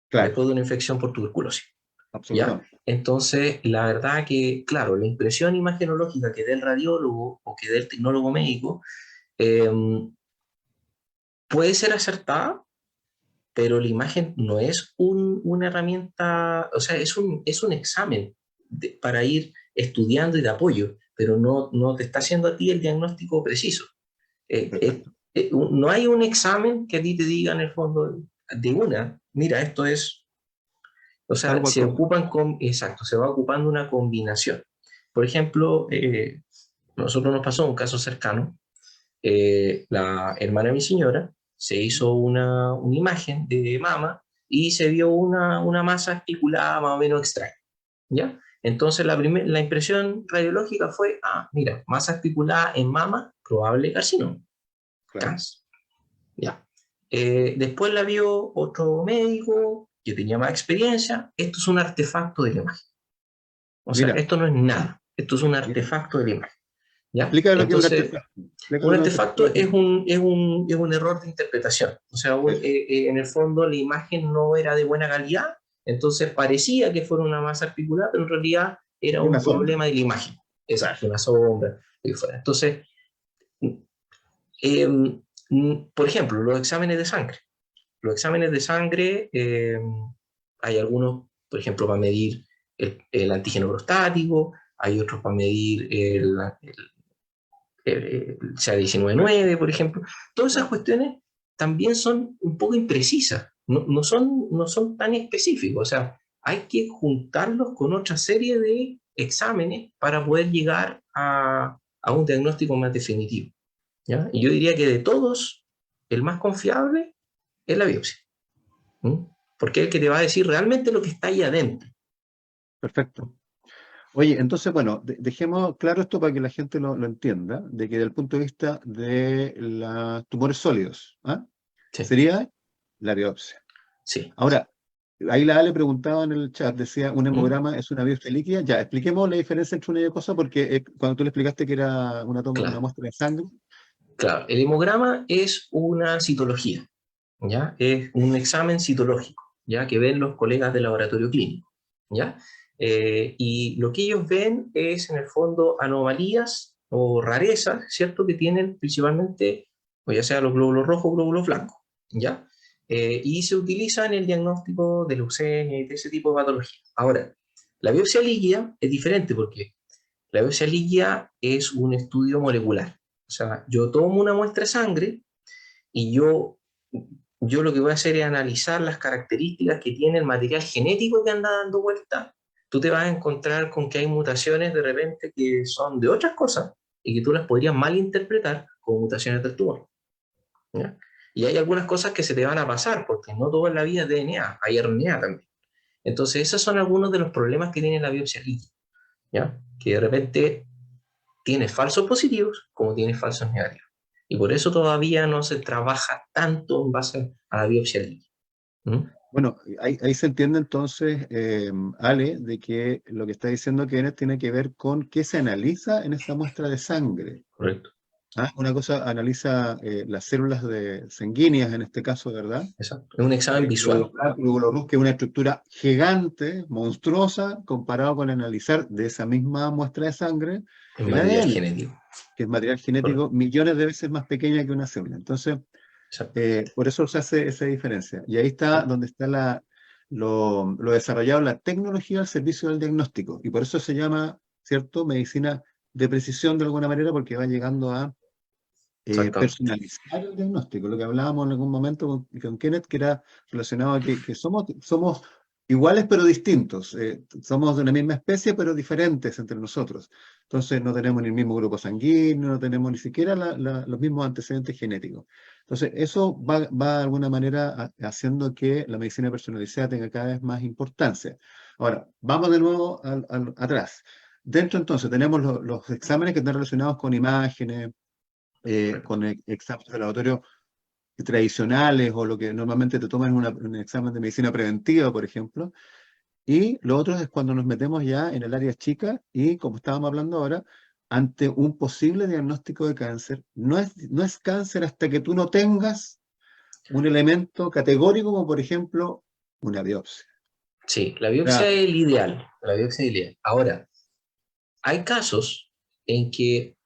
claro, después de una infección por tuberculosis, ¿ya? absolutamente. Entonces, la verdad que, claro, la impresión imagenológica que dé el radiólogo o que dé el tecnólogo médico eh, puede ser acertada, pero la imagen no es una herramienta, o sea, es un examen para ir estudiando y de apoyo, pero no te está haciendo a ti el diagnóstico preciso. Perfecto. No hay un examen que a ti te diga en el fondo de una, mira, esto es, o Tal sea, cual cosa. exacto, se va ocupando una combinación. Por ejemplo, nosotros nos pasó un caso cercano, la hermana de mi señora se hizo una imagen de mama y se vio una masa articulada más o menos extraña, ¿ya? Entonces la impresión radiológica fue, mira, masa articulada en mama, probable carcinoma, Claro. cáncer, ¿ya? Después la vio otro médico que tenía más experiencia, esto es un artefacto de la imagen, o sea, Mira, esto no es nada, esto es un mira, artefacto de la imagen, ¿ya? explícame lo que es un Entonces, artefacto. Explícame un lo que es un artefacto. artefacto es un error de interpretación. O sea, Eso. en el fondo la imagen no era de buena calidad, entonces parecía que fuera una masa articulada, pero en realidad era Una un sombra. problema de la imagen. Claro. Exacto, una sombra, lo que fuera. Entonces, por ejemplo, los exámenes de sangre. Los exámenes de sangre, hay algunos, por ejemplo, para medir el antígeno prostático, hay otros para medir sea Claro. 19.9, por ejemplo. Todas esas Claro. cuestiones también son un poco imprecisas, no son tan específicos. O sea, hay que juntarlos con otra serie de exámenes para poder llegar a un diagnóstico más definitivo, ¿ya? Y yo diría que de todos, el más confiable es la biopsia, ¿m? Porque es el que te va a decir realmente lo que está ahí adentro. Perfecto. Oye, entonces, bueno, dejemos claro esto para que la gente lo entienda, de que desde el punto de vista de los tumores sólidos, ¿ah? Sí, Sería la biopsia. sí. Ahora, ahí la Ale preguntaba en el chat, decía, ¿un ¿M? hemograma es una biopsia líquida? Ya, expliquemos la diferencia entre una y otra cosa, porque cuando tú le explicaste que era una Claro, muestra de sangre, claro. El hemograma es una citología, ¿ya? Es un examen citológico, ¿ya? Que ven los colegas del laboratorio clínico, ¿ya? Y lo que ellos ven es, en el fondo, anomalías o rarezas, ¿cierto? Que tienen principalmente, o ya sea los glóbulos rojos o glóbulos blancos, ¿ya? Y se utiliza en el diagnóstico de leucemia y de ese tipo de patología. Ahora, la biopsia líquida es diferente porque la biopsia líquida es un estudio molecular. O sea, yo tomo una muestra de sangre y yo lo que voy a hacer es analizar las características que tiene el material genético que anda dando vuelta. Tú te vas a encontrar con que hay mutaciones de repente que son de otras cosas y que tú las podrías malinterpretar como mutaciones del tumor, ¿ya? Y hay algunas cosas que se te van a pasar, porque no todo en la vida es DNA, hay RNA también. Entonces, esos son algunos de los problemas que tiene la biopsia líquida. ¿ya? Que de repente tienes falsos positivos como tienes falsos negativos. Y por eso todavía no se trabaja tanto en base a la biopsia libre. ¿Mm? Bueno, ahí se entiende entonces, Ale, de que lo que está diciendo Kenneth tiene que ver con qué se analiza en esa muestra de sangre. Correcto, ¿Ah? Una cosa analiza las células sanguíneas, en este caso, ¿verdad? exacto. Es un examen visual. Glóbulo rojo, que es una estructura gigante, monstruosa, comparado con analizar de esa misma muestra de sangre En el material ADN, genético. que es material Correcto, genético millones de veces más pequeña que una célula. Entonces, exacto. por eso se hace esa diferencia. Y ahí está donde está lo desarrollado, la tecnología al servicio del diagnóstico. Y por eso se llama, ¿cierto?, medicina de precisión de alguna manera, porque va llegando a Exactamente. personalizar el diagnóstico. Lo que hablábamos en algún momento con Kenneth, que era relacionado a que somos iguales pero distintos. Somos de una misma especie pero diferentes entre nosotros. Entonces no tenemos ni el mismo grupo sanguíneo, no tenemos ni siquiera los mismos antecedentes genéticos. Entonces eso va de alguna manera haciendo que la medicina personalizada tenga cada vez más importancia. Ahora, vamos de nuevo atrás. Dentro entonces tenemos los exámenes que están relacionados con imágenes, Correcto. con exámenes de laboratorio tradicionales o lo que normalmente te toman en un examen de medicina preventiva, por ejemplo. Y lo otro es cuando nos metemos ya en el área chica y, como estábamos hablando ahora, ante un posible diagnóstico de cáncer. No es cáncer hasta que tú no tengas un elemento categórico como, por ejemplo, una biopsia. Sí, la O sea, biopsia es el ideal. La biopsia es el ideal. Ahora, hay casos en que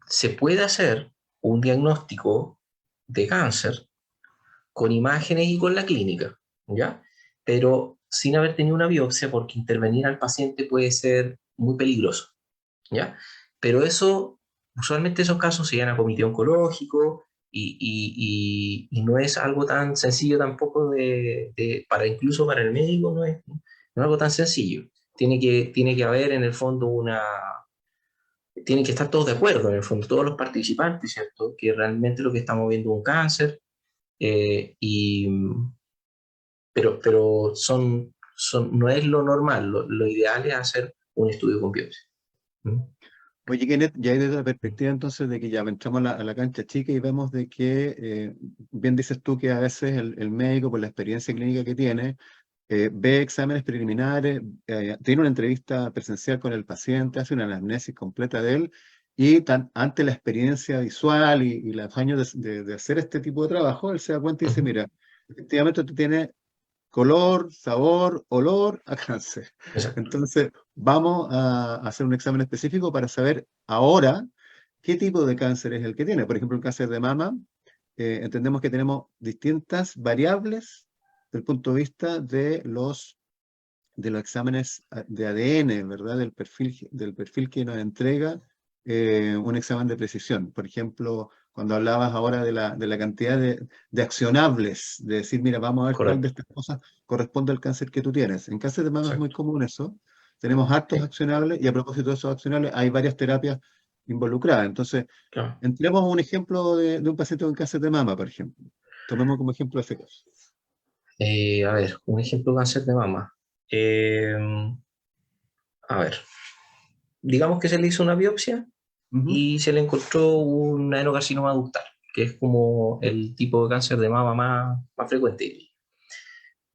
se puede hacer un diagnóstico de cáncer con imágenes y con la clínica, ¿ya? Pero sin haber tenido una biopsia, porque intervenir al paciente puede ser muy peligroso, ¿ya? Pero eso, usualmente esos casos se llevan a comité oncológico y no es algo tan sencillo tampoco para incluso para el médico no es algo tan sencillo. Tiene que haber en el fondo tienen que estar todos de acuerdo, en el fondo, todos los participantes, ¿cierto? Que realmente lo que estamos viendo es un cáncer, eh, y, pero no es lo normal, lo ideal es hacer un estudio con biopsia. ¿Mm? oye, Kenneth, ya hay desde la perspectiva entonces de que ya entramos a la cancha chica y vemos de que, bien dices tú que a veces el médico, por la experiencia clínica que tiene, ve exámenes preliminares, tiene una entrevista presencial con el paciente, hace una anamnesis completa de él, y ante la experiencia visual y los años de hacer este tipo de trabajo, él se da cuenta y dice, Ujú. mira, efectivamente tú tienes color, sabor, olor a cáncer. Exacto, Entonces, vamos a hacer un examen específico para saber ahora qué tipo de cáncer es el que tiene. Por ejemplo, el cáncer de mama, entendemos que tenemos distintas variables desde el punto de vista de los exámenes de ADN, ¿verdad? Del perfil que nos entrega un examen de precisión. Por ejemplo, cuando hablabas ahora de la cantidad de accionables, de decir, mira, vamos a ver cuál de correcto, estas cosas corresponde al cáncer que tú tienes. En cáncer de mama es muy exacto. común eso. Tenemos hartos Sí, accionables y a propósito de esos accionables hay varias terapias involucradas. Entonces, claro. entremos a un ejemplo de un paciente con cáncer de mama, por ejemplo. Tomemos como ejemplo ese caso. A ver, un ejemplo de cáncer de mama. Eh, a ver, digamos que se le hizo una biopsia Ujú. y se le encontró un adenocarcinoma ductal, que es como el tipo de cáncer de mama más frecuente.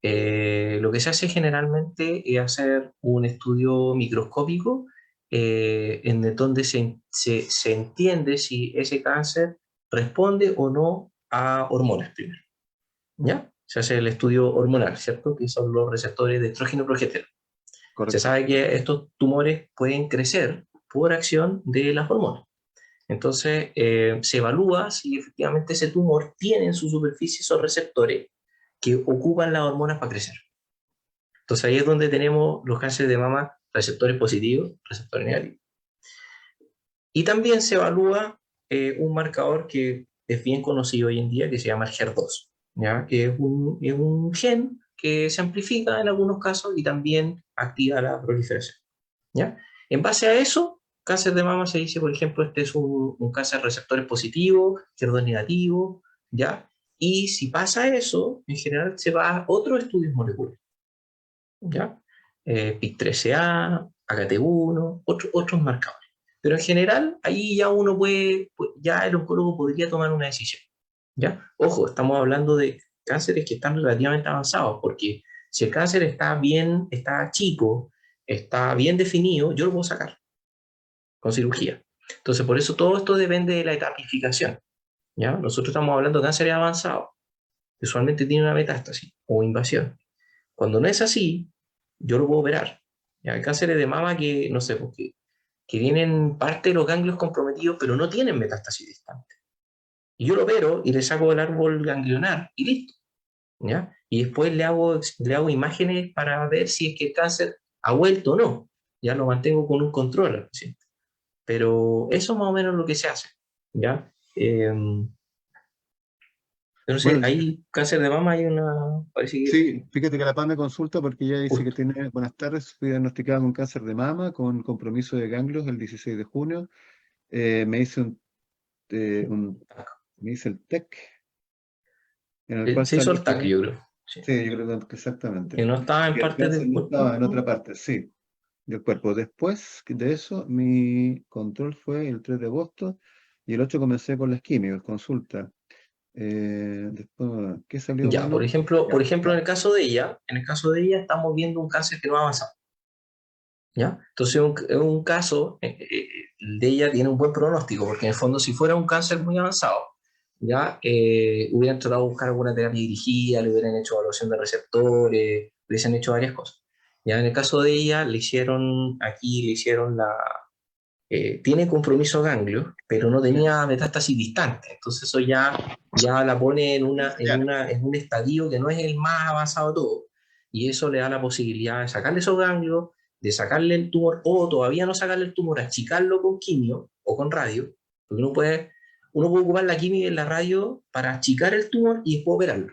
Lo que se hace generalmente es hacer un estudio microscópico en donde se entiende si ese cáncer responde o no a hormonas primero, ¿ya? Se hace el estudio hormonal, ¿cierto? Que son los receptores de estrógeno y progesterona. Se Correcto. sabe que estos tumores pueden crecer por acción de las hormonas. Entonces, se evalúa si efectivamente ese tumor tiene en su superficie esos receptores que ocupan las hormonas para crecer. Entonces ahí es donde tenemos los cánceres de mama, receptores positivos, receptores negativos. Y también se evalúa un marcador que es bien conocido hoy en día, que se llama el HER2, ¿ya? Que es un gen que se amplifica en algunos casos y también activa la proliferación, ¿ya? En base a eso, cáncer de mama se dice, por ejemplo, este es un cáncer de receptores positivos, HER2 negativo, ¿ya? Y si pasa eso, en general se va a otros estudios moleculares, ¿ya? PIK3CA, AKT1, otros marcadores. Pero en general, ahí ya uno ya el oncólogo podría tomar una decisión. ¿Ya? Ojo, estamos hablando de cánceres que están relativamente avanzados, porque si el cáncer está chico, está bien definido, yo lo puedo sacar con cirugía. Entonces, por eso todo esto depende de la etapificación. ¿Ya? Nosotros estamos hablando de cánceres avanzados, que usualmente tiene una metástasis o invasión. Cuando no es así, yo lo puedo operar. ¿Ya? Hay cánceres de mama que, no sé, que tienen parte de los ganglios comprometidos, pero no tienen metástasis distante. Y yo lo opero y le saco el árbol ganglionar y listo. ¿Ya? Y después le hago imágenes para ver si es que el cáncer ha vuelto o no. Ya lo mantengo con un control al paciente. Pero eso es más o menos lo que se hace. ¿Ya? Yo no sé, Bueno, hay cáncer de mama, hay una, parece que sí, fíjate que la PAM me consulta porque ella dice que justo, tiene, buenas tardes, fui diagnosticada con cáncer de mama, con compromiso de ganglios el 16 de junio. Me hice eh, un- me hice el TEC, en el cual se hizo el sale TAC, que, yo creo. Sí. sí, yo creo que Que exactamente, no estaba en que el parte cáncer del no estaba cuerpo, en otra ¿no? parte, sí, del cuerpo. Después de eso, mi control fue el 3 de agosto y el 8 comencé con las quimios, consulta. Después, ¿qué salió Ya, por bueno? ejemplo, Ya, por ejemplo, en el caso de ella estamos viendo un cáncer que no ha avanzado. ¿Ya? Entonces, un caso de ella tiene un buen pronóstico, porque en el fondo, si fuera un cáncer muy avanzado, ya hubieran tratado de buscar alguna terapia dirigida, le hubieran hecho evaluación de receptores, le hubiesen hecho varias cosas. Ya en el caso de ella, le hicieron tiene compromiso ganglio, pero no sí. tenía metástasis distante. Entonces, eso ya la pone en un estadio que no es el más avanzado de todo. Y eso le da la posibilidad de sacarle esos ganglios, de sacarle el tumor, o todavía no sacarle el tumor, achicarlo con quimio o con radio, porque uno puede ocupar la quimio y la radio para achicar el tumor y después operarlo.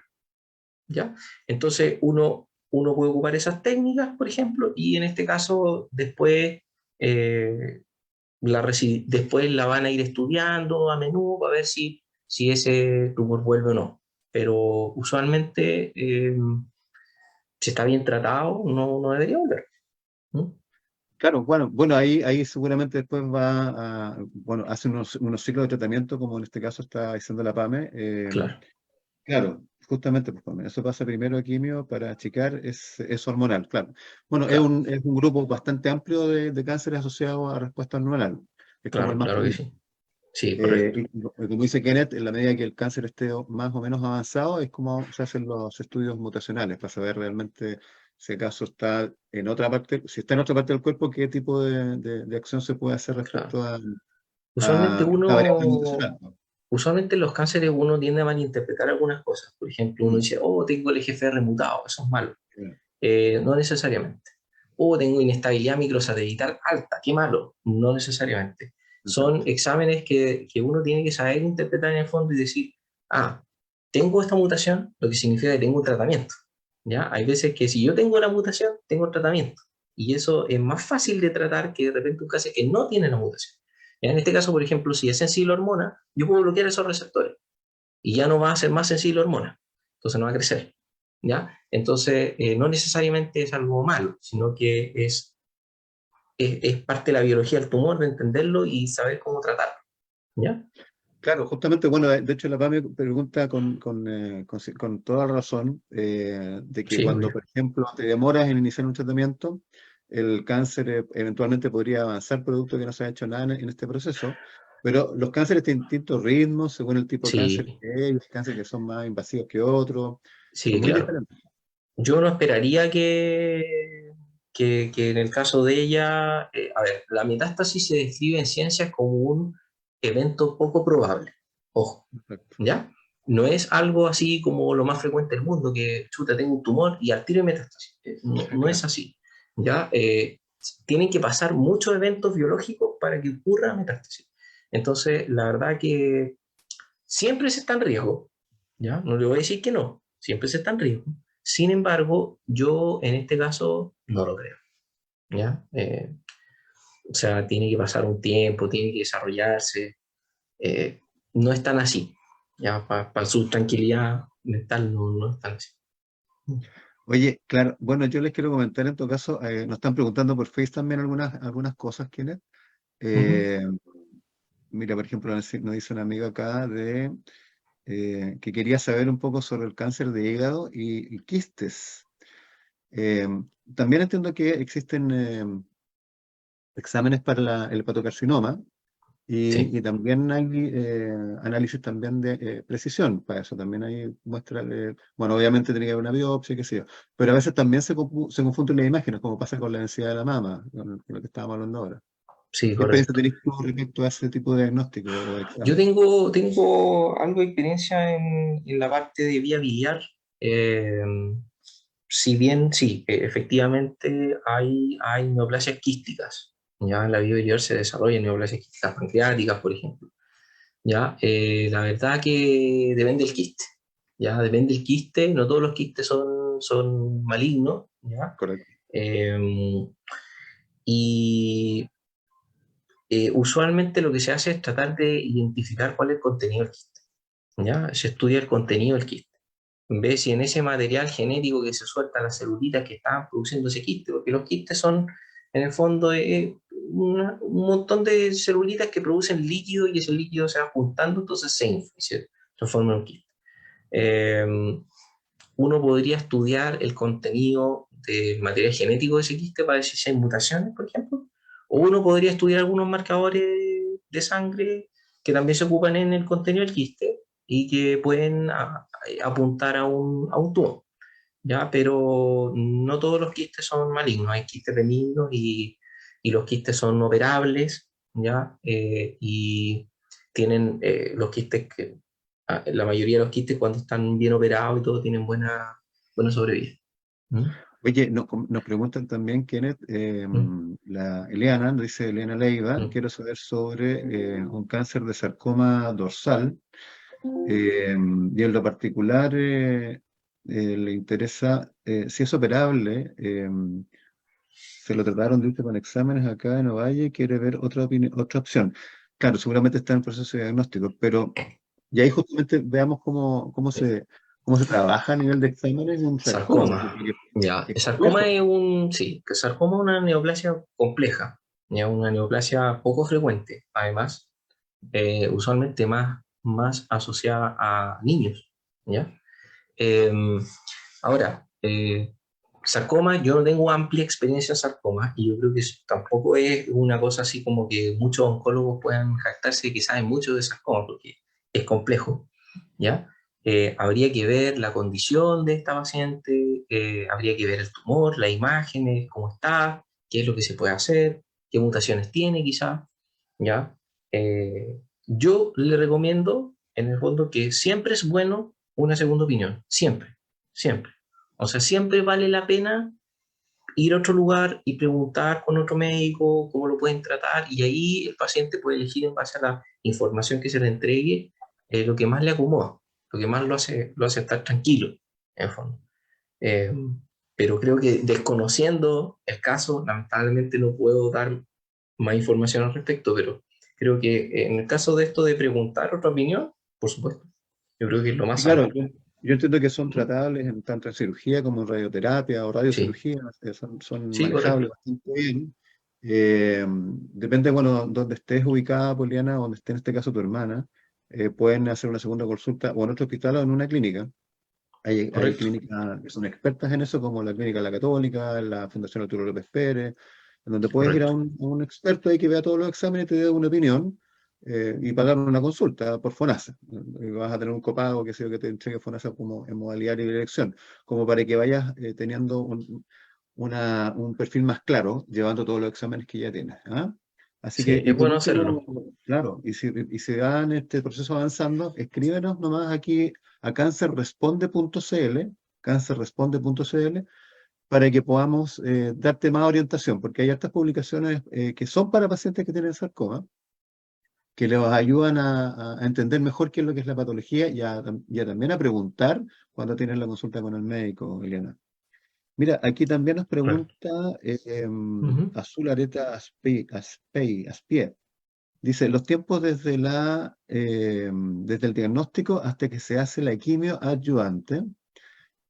¿Ya? Entonces, uno puede ocupar esas técnicas, por ejemplo, y en este caso, eh, después la van a ir estudiando a menudo para ver si ese tumor vuelve o no. Pero usualmente, si está bien tratado, no debería volver. ¿Mm? Claro, bueno, ahí seguramente después bueno, hace unos ciclos de tratamiento, como en este caso está diciendo la PAME. Claro, Claro, justamente, pues, PAME, eso pasa primero a quimio para achicar, es hormonal, claro. Bueno, es claro, un grupo bastante amplio de cánceres asociados a respuesta hormonal, es como el claro, más claro que común. sí. Sí, correcto. Y como dice Kenneth, en la medida que el cáncer esté más o menos avanzado, es como se hacen los estudios mutacionales para saber realmente si acaso está en otra parte, si está en otra parte del cuerpo, qué tipo de acción se puede hacer Claro. respecto Usualmente a esta variable uno, mutacional, ¿no? usualmente en los cánceres uno tiende a malinterpretar algunas cosas. Por ejemplo, uno Mm, dice, oh, tengo el EGFR mutado, eso es malo. claro, No necesariamente. O tengo inestabilidad microsatelital alta, qué malo, no necesariamente. Son exacto. exámenes que uno tiene que saber interpretar en el fondo y decir, ah, tengo esta mutación, lo que significa que tengo un tratamiento. ¿Ya? Hay veces que si yo tengo la mutación, tengo el tratamiento. Y eso es más fácil de tratar que de repente un caso que no tiene la mutación. ¿Ya? En este caso, por ejemplo, si es sensible a hormona, yo puedo bloquear esos receptores y ya no va a ser más sensible a hormona. Entonces no va a crecer. ¿Ya? Entonces, no necesariamente es algo malo, sino que es parte de la biología del tumor, de entenderlo y saber cómo tratarlo. ¿Ya? Claro, justamente, bueno, de hecho la PAME pregunta con toda razón de que Sí, cuando, obvio. por ejemplo, te demoras en iniciar un tratamiento, el cáncer eventualmente podría avanzar producto que no se ha hecho nada en este proceso, pero los cánceres tienen distintos ritmos según el tipo de cáncer Sí, que hay cánceres que son más invasivos que otros, son sí, muy claro. diferentes. Yo no esperaría que en el caso de ella, a ver, la metástasis se describe en ciencias como un evento poco probable. Ojo, Perfecto. ¿ya? No es algo así como lo más frecuente del mundo, que chuta, tengo un tumor y al tiro de metástasis. No es Claro. así. ¿Ya? Tienen que pasar muchos eventos biológicos para que ocurra metástasis. Entonces, la verdad que siempre se está en riesgo, ¿ya? No le voy a decir que no, siempre se está en riesgo. Sin embargo, yo en este caso no lo creo, ¿ya? O sea, tiene que pasar un tiempo, tiene que desarrollarse, eh, no es tan así, ¿ya? Para su tranquilidad mental no es tan así. Oye, claro, bueno, yo les quiero comentar en todo caso, nos están preguntando por Face también algunas cosas, Kenneth. Ujú. Eh, Mira, por ejemplo, nos dice una amiga acá que quería saber un poco sobre el cáncer de hígado y quistes. Eh, También entiendo que existen exámenes para el hepatocarcinoma Sí, y también hay análisis también de precisión. Para eso también hay muestras, bueno, obviamente tiene que haber una biopsia, qué sé yo, pero a veces también se confunden las imágenes, como pasa con la densidad de la mama, con lo que estábamos hablando ahora. sí, ¿Qué experiencia correcto. tenéis tú respecto a ese tipo de diagnóstico o de Yo examen? tengo algo de experiencia en la parte de vía biliar. Eh, si bien sí, efectivamente hay neoplasias quísticas. Ya en la vía biliar se desarrollan neoplasias quísticas pancreáticas, por ejemplo. Ya, la verdad que depende del quiste. Ya, depende del quiste. No todos los quistes son malignos. Ya. Correcto. Eh, y usualmente lo que se hace es tratar de identificar cuál es el contenido del quiste. ¿Ya? Se estudia el contenido del quiste. Ve si en ese material genético que se suelta las celulitas que estaban produciendo ese quiste, porque los quistes son, en el fondo, un montón de celulitas que producen líquido y ese líquido se va juntando, entonces se infla y se transforma en un quiste. Eh, Uno podría estudiar el contenido del material genético de ese quiste para ver si hay mutaciones, por ejemplo, o uno podría estudiar algunos marcadores de sangre que también se ocupan en el contenido del quiste y que pueden apuntar a un tumor, ¿ya? Pero no todos los quistes son malignos, hay quistes benignos y los quistes son operables, ¿ya? Y tienen los quistes que, la mayoría de los quistes cuando están bien operados y todo tienen buena sobrevida. ¿Mm? Oye, nos preguntan también, Kenneth, ¿Mm? la Eliana, nos dice Eliana Leiva, ¿Mm? quiero saber sobre un cáncer de sarcoma dorsal. Y en lo particular le interesa si es operable. Se lo trataron, dice, con exámenes acá en Ovalle, quiere ver otra opción. Claro, seguramente está en proceso de diagnóstico, pero y ahí justamente veamos cómo se trabaja a nivel de exámenes en sarcoma, Sarcoma. porque Ya, es el sarcoma complejo. es sí, que sarcoma es una neoplasia compleja, ya una neoplasia poco frecuente, además, usualmente más asociada a niños, ¿ya? Eh, Ahora, sarcoma, yo no tengo amplia experiencia en sarcoma y yo creo que eso tampoco es una cosa así como que muchos oncólogos puedan jactarse de que saben mucho de sarcoma porque es complejo, ¿ya? Habría que ver la condición de esta paciente, habría que ver el tumor, las imágenes, cómo está, qué es lo que se puede hacer, qué mutaciones tiene quizá, ¿ya? Yo le recomiendo, en el fondo, que siempre es bueno una segunda opinión, siempre, siempre. O sea, siempre vale la pena ir a otro lugar y preguntar con otro médico cómo lo pueden tratar y ahí el paciente puede elegir en base a la información que se le entregue lo que más le acomoda, lo que más lo hace estar tranquilo, en el fondo. Eh, pero creo que desconociendo el caso, lamentablemente no puedo dar más información al respecto, pero creo que en el caso de esto de preguntar otra opinión, por supuesto, yo creo que es lo Y más claro, sano. yo entiendo que son ¿Mm? tratables tanto en cirugía como en radioterapia o Sí, radiocirugía, son sí, correcto, manejables bastante bien. Depende, bueno, donde estés ubicada, Poliana, donde esté en este caso tu hermana, pueden hacer una segunda consulta o en otro hospital o en una clínica. Hay correcto, clínicas que son expertas en eso, como la Clínica La Católica, la Fundación Arturo López Pérez, en donde puedes ir a correcto, un experto ahí que vea todos los exámenes y te dé una opinión y pagar una consulta por FONASA. Y vas a tener un copago, que sé yo, que te entregue FONASA como en modalidad de dirección, como para que vayas teniendo un perfil más claro, llevando todos los exámenes que ya tienes. ¿Ah? Así que, sí, y es por bueno último, hacerlo. claro, y si dan este proceso avanzando, escríbenos nomás aquí a cancerresponde.cl, para que podamos darte más orientación, porque hay estas publicaciones que son para pacientes que tienen sarcoma, que les ayudan a entender mejor qué es lo que es la patología y a también a preguntar cuando tienen la consulta con el médico, Eliana. Mira, aquí también nos Correcto. pregunta Ujú. Azul Areta Aspie. Dice, los tiempos desde el diagnóstico hasta que se hace la quimio adyuvante,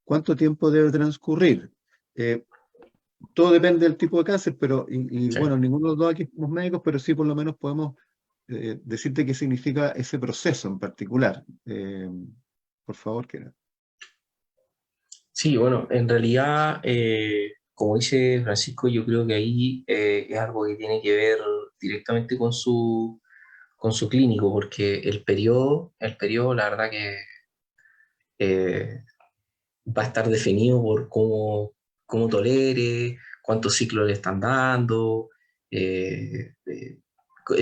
¿Cuánto tiempo debe transcurrir? Eh, Todo depende del tipo de cáncer, pero, Sí. bueno, ninguno de los dos aquí somos médicos, pero sí por lo menos podemos decirte qué significa ese proceso en particular. Por favor, que Sí, bueno, en realidad, como dice Francisco, yo creo que ahí es algo que tiene que ver directamente con su clínico, porque el periodo, la verdad que eh, va a estar definido por cómo tolere, cuántos ciclos le están dando, el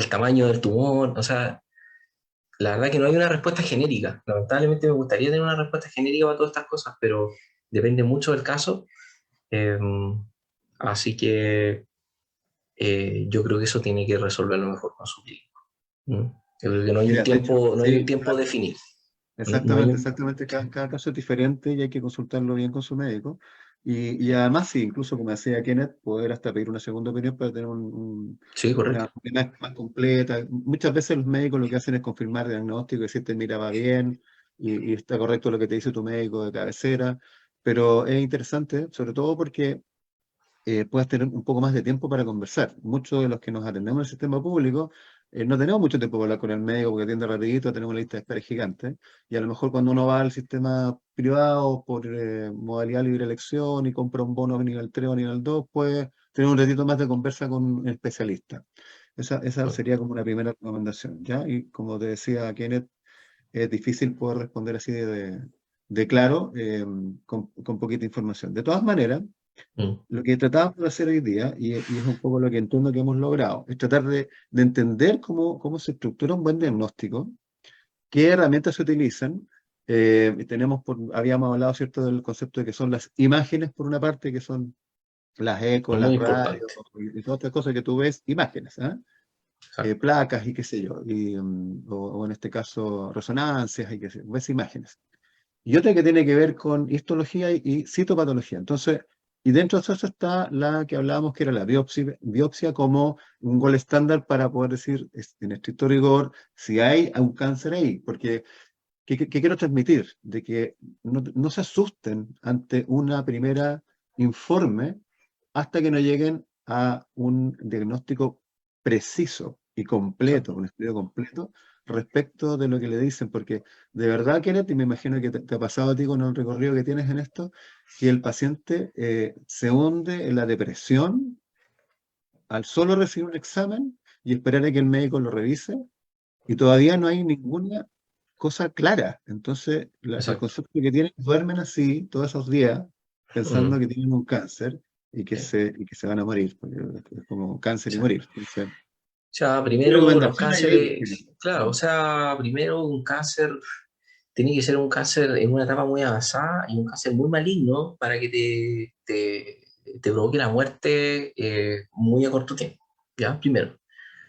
tamaño del tumor, o sea, la verdad que no hay una respuesta genérica. Lamentablemente me gustaría tener una respuesta genérica para todas estas cosas, pero depende mucho del caso. Eh, Así que yo creo que eso tiene que resolverlo mejor con su clínico. ¿Mm? Yo creo que no hay un mira, de hecho, tiempo, no hay un sí, tiempo definido. No hay exactamente, un, exactamente. Cada caso es diferente y hay que consultarlo bien con su médico. Y además, sí, incluso como decía Kenneth, poder hasta pedir una segunda opinión para tener sí, una correcto. opinión más completa. Muchas veces los médicos lo que hacen es confirmar diagnóstico, decirte, mira, va bien y está correcto lo que te dice tu médico de cabecera. Pero es interesante, sobre todo porque puedas tener un poco más de tiempo para conversar. Muchos de los que nos atendemos en el sistema público no tenemos mucho tiempo para hablar con el médico porque atiende rapidito, tenemos una lista de espera gigante. Y a lo mejor cuando uno va al sistema privado por modalidad libre elección y compra un bono nivel 3 o nivel 2, puede tener un ratito más de conversa con un especialista. Esa sería como una primera recomendación, ¿ya? Y como te decía Kenneth, es difícil poder responder así de claro con poquita información. De todas maneras, Mm. lo que tratamos de hacer hoy día, y es un poco lo que entiendo que hemos logrado, es tratar de entender cómo se estructura un buen diagnóstico, qué herramientas se utilizan. Habíamos hablado, ¿cierto?, del concepto de que son las imágenes, por una parte, que son las ecos, Es las muy radios, importante. y todas estas cosas que tú ves, imágenes, ¿ah? Exacto. Placas y qué sé yo, o en este caso resonancias y qué sé yo, ves imágenes. Y otra que tiene que ver con histología y citopatología. Entonces, y dentro de eso está la que hablábamos, que era la biopsia como un gol estándar para poder decir, en estricto rigor, si hay un cáncer ahí. Porque, ¿qué quiero transmitir? De que no se asusten ante una primera informe hasta que no lleguen a un diagnóstico preciso y completo, Exacto. un estudio completo respecto de lo que le dicen, porque de verdad, Kenneth, y me imagino que te ha pasado a ti con el recorrido que tienes en esto, que el paciente se hunde en la depresión al solo recibir un examen y esperar a que el médico lo revise, y todavía no hay ninguna cosa clara. Entonces, el Exacto. concepto que tienen, duermen así todos esos días pensando Mm. que tienen un cáncer Sí. y que se van a morir, porque es como cáncer y Sí. morir. Entonces, O sea, ¿qué primero los recomendación hay ahí? cánceres, claro, o sea, primero un cáncer tiene que ser un cáncer en una etapa muy avanzada y un cáncer muy maligno para que te provoque la muerte muy a corto tiempo, ¿ya? Primero.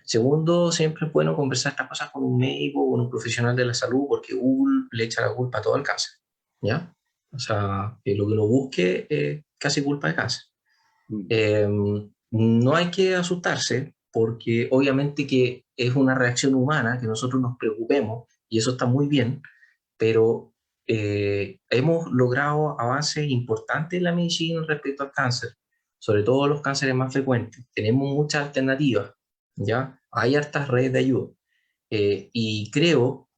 Segundo, siempre es bueno conversar estas cosas con un médico, con un profesional de la salud, porque Google le echa la culpa a todo el cáncer, ¿ya? O sea, lo que uno busque es casi culpa de cáncer. Mm. Eh, no hay que asustarse porque obviamente que es una reacción humana que nosotros nos preocupemos y eso está muy bien, pero hemos logrado avances importantes en la medicina respecto al cáncer, sobre todo los cánceres más frecuentes. Tenemos muchas alternativas, ¿ya? Hay hartas redes de ayuda. Y creo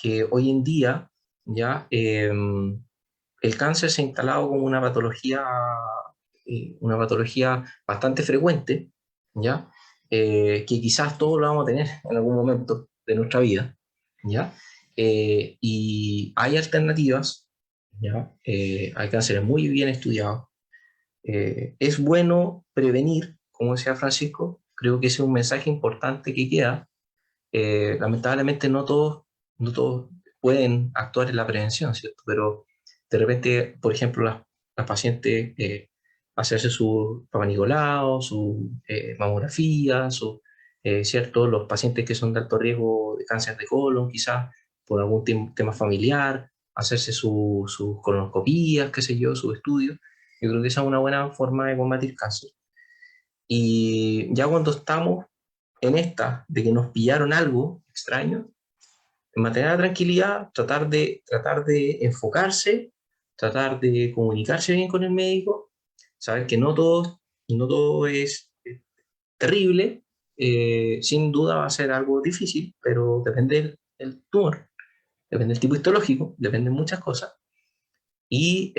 que hoy en día ya el cáncer se ha instalado como una patología bastante frecuente, ¿ya? Que quizás todos lo vamos a tener en algún momento de nuestra vida, ¿ya? Y hay alternativas, ¿ya? Hay cánceres muy bien estudiados. Es bueno prevenir, como decía Francisco, creo que ese es un mensaje importante que queda. Lamentablemente no todos pueden actuar en la prevención, ¿cierto? Pero de repente, por ejemplo, las pacientes hacerse su Papa Nicolau, su mamografía, ¿cierto? Los pacientes que son de alto riesgo de cáncer de colon, quizás por algún tema familiar, hacerse sus colonoscopías, qué sé yo, sus estudios. Yo creo que esa es una buena forma de combatir cáncer. Y ya cuando estamos en esta, de que nos pillaron algo extraño, mantener la tranquilidad, tratar de enfocarse tratar de comunicarse bien con el médico, saber que no todo es terrible, sin duda va a ser algo difícil, pero depende del tumor, depende del tipo histológico, depende de muchas cosas. Y,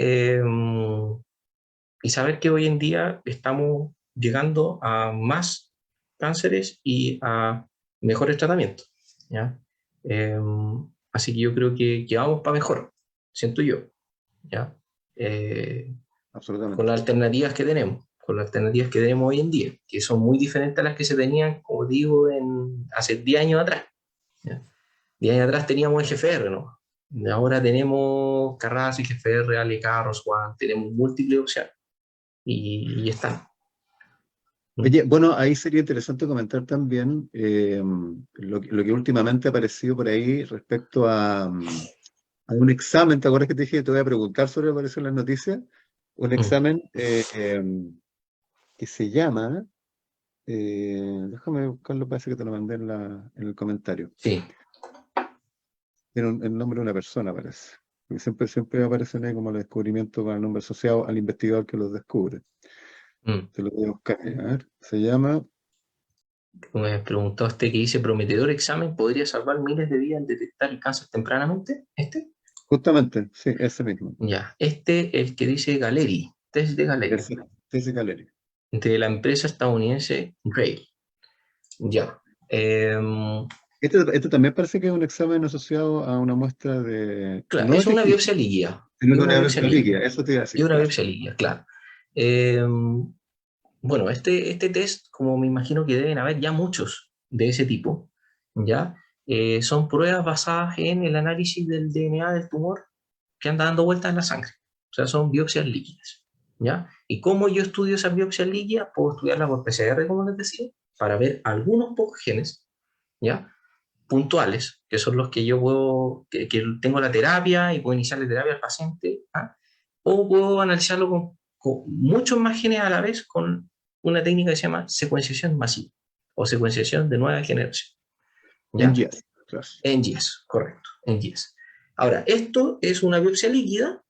y saber que hoy en día estamos llegando a más cánceres y a mejores tratamientos, ¿ya? Eh, Así que yo creo que vamos para mejor, siento yo, ¿ya? Eh, con absolutamente. las alternativas que tenemos, con las alternativas que tenemos hoy en día, que son muy diferentes a las que se tenían, como digo, hace 10 años atrás, ¿ya? 10 años atrás teníamos FFR, ¿no? Ahora tenemos Carras, FFR, Ale, Carros, Juan, tenemos múltiples opciones y están. Oye, bueno, ahí sería interesante comentar también lo que últimamente ha aparecido por ahí respecto a un examen. ¿Te acuerdas que te dije que te voy a preguntar sobre lo que apareció en las noticias? Un Mm, examen que se llama, déjame buscarlo, parece que te lo mandé en el comentario. sí. Tiene el nombre de una persona, parece. Porque siempre aparecen ahí como los descubrimientos con el nombre asociado al investigador que los descubre. Mm. Te lo voy a buscar. A ver, se llama, Me preguntó usted que dice, prometedor examen, ¿podría salvar miles de vidas al detectar el cáncer tempranamente? ¿Este? justamente, sí, ese mismo. Ya, el que dice Galeri, test de Galeri, Ese Caleri. de la empresa estadounidense Grail. Ya. Este también parece que es un examen asociado a una muestra de, Claro, no de es una tejido, biopsia líquida, sino es que una una biopsia biopsia líquida. líquida, Eso te iba a es decir, una claro. biopsia líquida, claro. Eh, bueno, este test, como me imagino que deben haber ya muchos de ese tipo, ¿ya? Son pruebas basadas en el análisis del DNA del tumor que anda dando vueltas en la sangre. O sea, son biopsias líquidas, ¿ya? ¿Y cómo yo estudio esas biopsias líquidas? Puedo estudiarlas por PCR, como les decía, para ver algunos pocos genes, ¿ya? Puntuales, que son los que yo puedo, que tengo la terapia y puedo iniciar la terapia al paciente, ¿ah? O puedo analizarlo con muchos más genes a la vez con una técnica que se llama secuenciación masiva o secuenciación de nueva generación, ¿ya? NGS, claro. NGS, correcto, NGS. Ahora, esto es una biopsia líquida,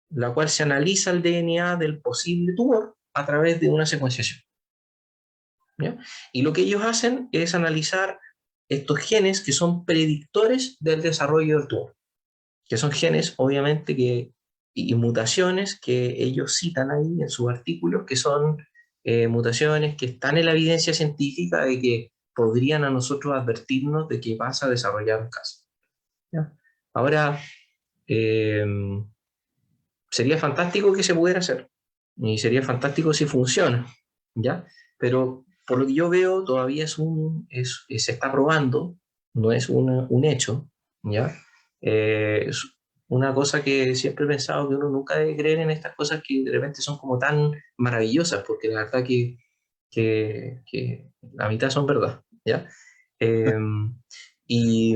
la cual se analiza el DNA del posible tumor a través de una secuenciación, ¿ya? Y lo que ellos hacen es analizar estos genes que son predictores del desarrollo del tumor, que son genes, obviamente, y mutaciones que ellos citan ahí en sus artículos, que son mutaciones que están en la evidencia científica de que podrían a nosotros advertirnos de que vas a desarrollar un cáncer, ¿ya? Ahora, eh, sería fantástico que se pudiera hacer y sería fantástico si funciona, ¿ya? Pero por lo que yo veo, todavía se está probando, no es un hecho, ¿ya? Es una cosa que siempre he pensado que uno nunca debe creer en estas cosas que de repente son como tan maravillosas, porque la verdad que la mitad son verdad, ¿ya? Eh, y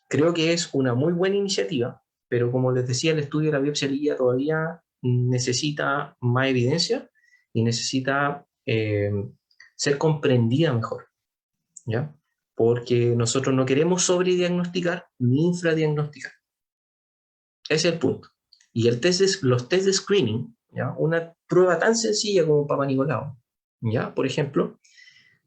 creo que es una muy buena iniciativa, pero como les decía, el estudio de la biopsia líquida todavía necesita más evidencia y necesita ser comprendida mejor, ¿ya? Porque nosotros no queremos sobrediagnosticar ni infradiagnosticar. Ese es el punto. Y los test de screening, ¿ya? Una prueba tan sencilla como Papa Nicolau, ¿ya? Por ejemplo,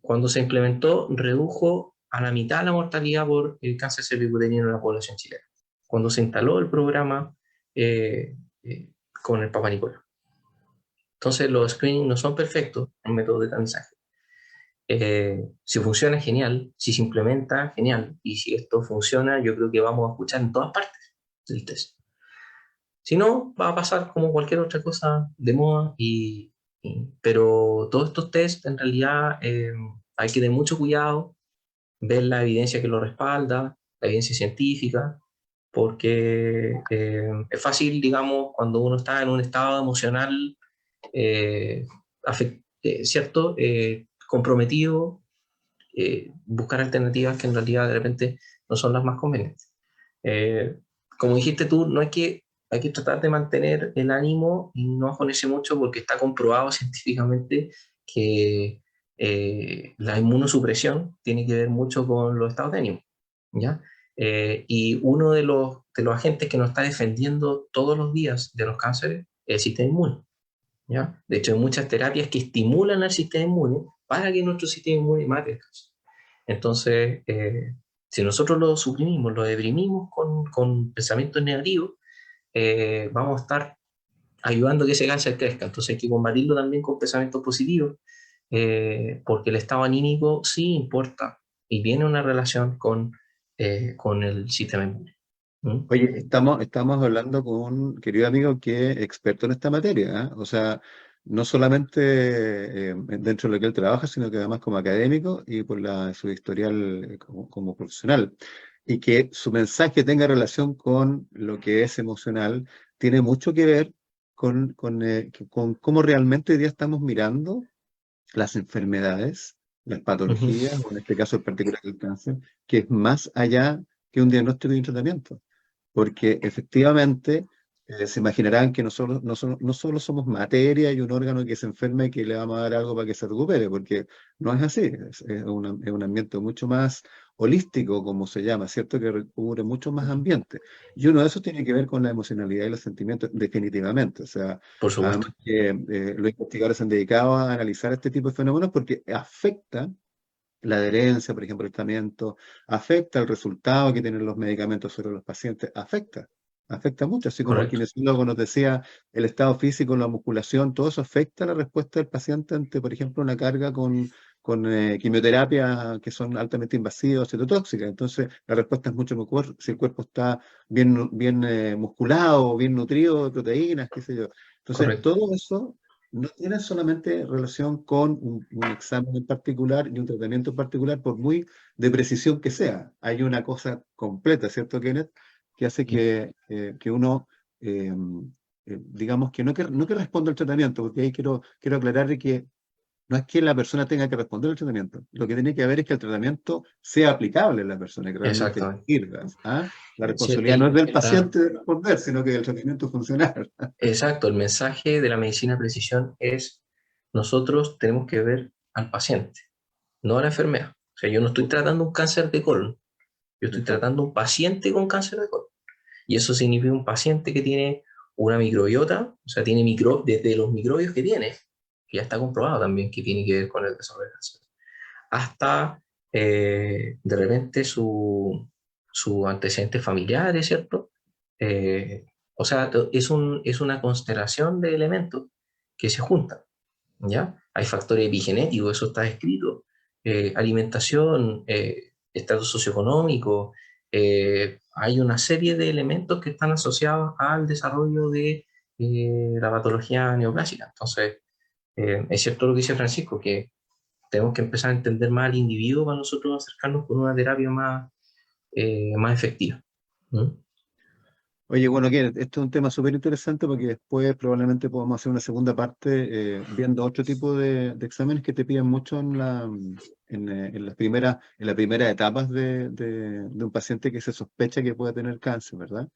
cuando se implementó, redujo a la mitad la mortalidad por el cáncer cervicuterino en la población chilena. Cuando se instaló el programa eh, eh, con el Papa Nicolau. Entonces, los screenings no son perfectos en método de tamizaje. Si funciona, genial. Si se implementa, genial. Y si esto funciona, yo creo que vamos a escuchar en todas partes el test. Si no, va a pasar como cualquier otra cosa de moda, pero todos estos test en realidad hay que tener mucho cuidado, ver la evidencia que lo respalda, la evidencia científica, porque es fácil, digamos, cuando uno está en un estado emocional eh, ¿cierto? Comprometido, buscar alternativas que en realidad de repente no son las más convenientes. Eh, Como dijiste tú, no hay que tratar de mantener el ánimo y no bajonearse mucho porque está comprobado científicamente que la inmunosupresión tiene que ver mucho con los estados de ánimo, ¿ya? Y uno de los agentes que nos está defendiendo todos los días de los cánceres es el sistema inmune. ¿Ya? De hecho, hay muchas terapias que estimulan al sistema inmune para que nuestro sistema inmune mate el cáncer. Entonces, si nosotros lo suprimimos, lo deprimimos con pensamientos negativos, vamos a estar ayudando a que ese cáncer crezca. Entonces hay que combatirlo también con pensamientos positivos, porque el estado anímico sí importa y tiene una relación con el sistema inmune. ¿Mm? Oye, estamos hablando con un querido amigo que es experto en esta materia, ¿ah? O sea, no solamente dentro de lo que él trabaja, sino que además como académico y por su historial como profesional. Y que su mensaje tenga relación con lo que es emocional, tiene mucho que ver con cómo realmente hoy día estamos mirando las enfermedades, las Ujú. patologías, o en este caso en particular el cáncer, que es más allá que un diagnóstico y un tratamiento. Porque efectivamente se imaginarán que nosotros no solo somos materia y un órgano que se enferma y que le vamos a dar algo para que se recupere, porque no es así, es un ambiente mucho más holístico, como se llama, ¿cierto? Que recubre muchos más ambientes. Y uno de esos tiene que ver con la emocionalidad y los sentimientos, definitivamente. O sea, Por supuesto. además que los investigadores se han dedicado a analizar este tipo de fenómenos porque afecta la adherencia, por ejemplo, el tratamiento, afecta el resultado que tienen los medicamentos sobre los pacientes, afecta mucho, así como el Correcto. kinesiólogo nos decía, el estado físico, la musculación, todo eso afecta la respuesta del paciente ante, por ejemplo, una carga con quimioterapias que son altamente invasivas, citotóxicas. Entonces, la respuesta es mucho mejor si el cuerpo está bien musculado, bien nutrido de proteínas, qué sé yo. Entonces, Correcto. todo eso no tiene solamente relación con un examen en particular y un tratamiento en particular, por muy de precisión que sea. Hay una cosa completa, ¿cierto, Kenneth? Que hace Sí. que uno, eh, digamos, que no que responda al tratamiento, porque ahí quiero aclarar de que no es que la persona tenga que responder al tratamiento. Lo que tiene que haber es que el tratamiento sea aplicable en la persona, que realmente le Exactamente. sirva. ¿Ah? La Sí, responsabilidad no es del claro. paciente de responder, sino que del tratamiento funcional. Exacto, el mensaje de la medicina de precisión es: nosotros tenemos que ver al paciente, no a la enfermedad. O sea, yo no estoy tratando un cáncer de colon, yo estoy Exacto. tratando un paciente con cáncer de colon. Y eso significa un paciente que tiene una microbiota, o sea, tiene desde los microbios que tiene, que ya está comprobado también que tiene que ver con el desarrollo del cáncer, hasta de repente su antecedentes familiares, ¿cierto? O sea, es una constelación de elementos que se juntan, ¿ya? Hay factores epigenéticos, eso está escrito, alimentación, estatus socioeconómico, hay una serie de elementos que están asociados al desarrollo de la patología neoplásica. Entonces, es cierto lo que dice Francisco, que tenemos que empezar a entender más al individuo para nosotros acercarnos con una terapia más efectiva. ¿Mm? Oye, bueno, Kenneth, esto es un tema súper interesante porque después probablemente podamos hacer una segunda parte viendo otro tipo de exámenes que te piden mucho en las primeras etapas de un paciente que se sospecha que puede tener cáncer, ¿verdad?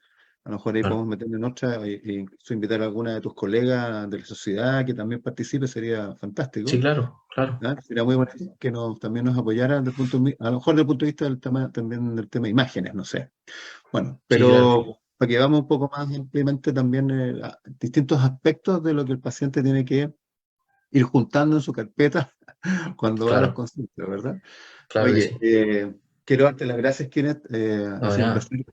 A lo mejor ahí Claro. podemos meternos en otra e incluso invitar a alguna de tus colegas de la sociedad que también participe, sería Sí, fantástico. claro, claro. ¿Ah? Sería muy bueno que también nos apoyaran a lo mejor desde el punto de vista del tema, también del tema imágenes, no sé. Bueno, Sí, claro. pero para que veamos un poco más ampliamente también distintos aspectos de lo que el paciente tiene que ir juntando en su carpeta cuando va a los Claro, consultas, ¿verdad? claro que Oye, sí. quiero darte las gracias, Kenneth. Ha No, de sido un nada. placer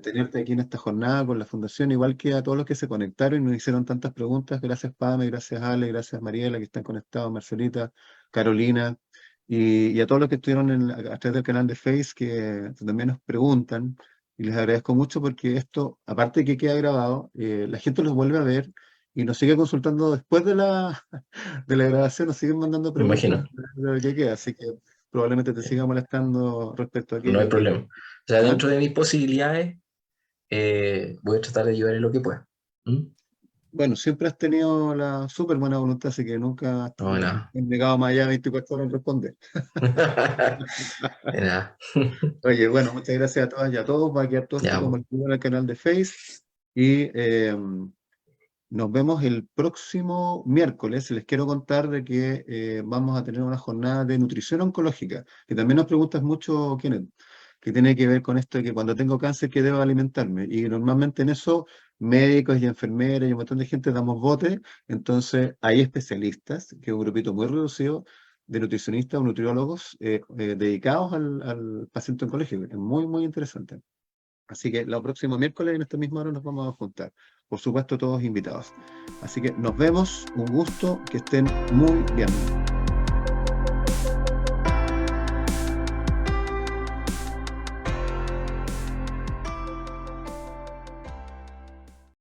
tenerte aquí en esta jornada con la Fundación, igual que a todos los que se conectaron y nos hicieron tantas preguntas. Gracias, Pame, gracias, Ale, gracias, Mariela, que están conectados, Marcelita, Carolina, y a todos los que estuvieron a través del canal de Face, que también nos preguntan. Y les agradezco mucho porque esto, aparte de que queda grabado, la gente los vuelve a ver y nos sigue consultando después de la grabación, nos siguen mandando Me preguntas imagino. de lo que queda. Así que probablemente te siga molestando respecto a No hay aquello que... problema. O sea, ¿Ah? dentro de mis posibilidades, voy a tratar de ayudar en lo que pueda. ¿Mm? Bueno, siempre has tenido la súper buena voluntad, así que nunca No, de me nada. he negado más allá de 24 horas en responder. De nada. Oye, bueno, muchas gracias a todas y a todos. Va a quedar todo esto Ya, como pues. el en el canal de Face. Y nos vemos el próximo miércoles. Les quiero contar de que vamos a tener una jornada de nutrición oncológica, que también nos preguntas mucho, Kenneth. que tiene que ver con esto de que cuando tengo cáncer, ¿qué debo alimentarme? Y normalmente en eso, médicos y enfermeras y un montón de gente damos bote, entonces hay especialistas, que es un grupito muy reducido, de nutricionistas o nutriólogos dedicados al paciente oncológico. Es muy, muy interesante. Así que el próximo miércoles en esta misma hora nos vamos a juntar. Por supuesto, todos invitados. Así que nos vemos, un gusto, que estén muy bien.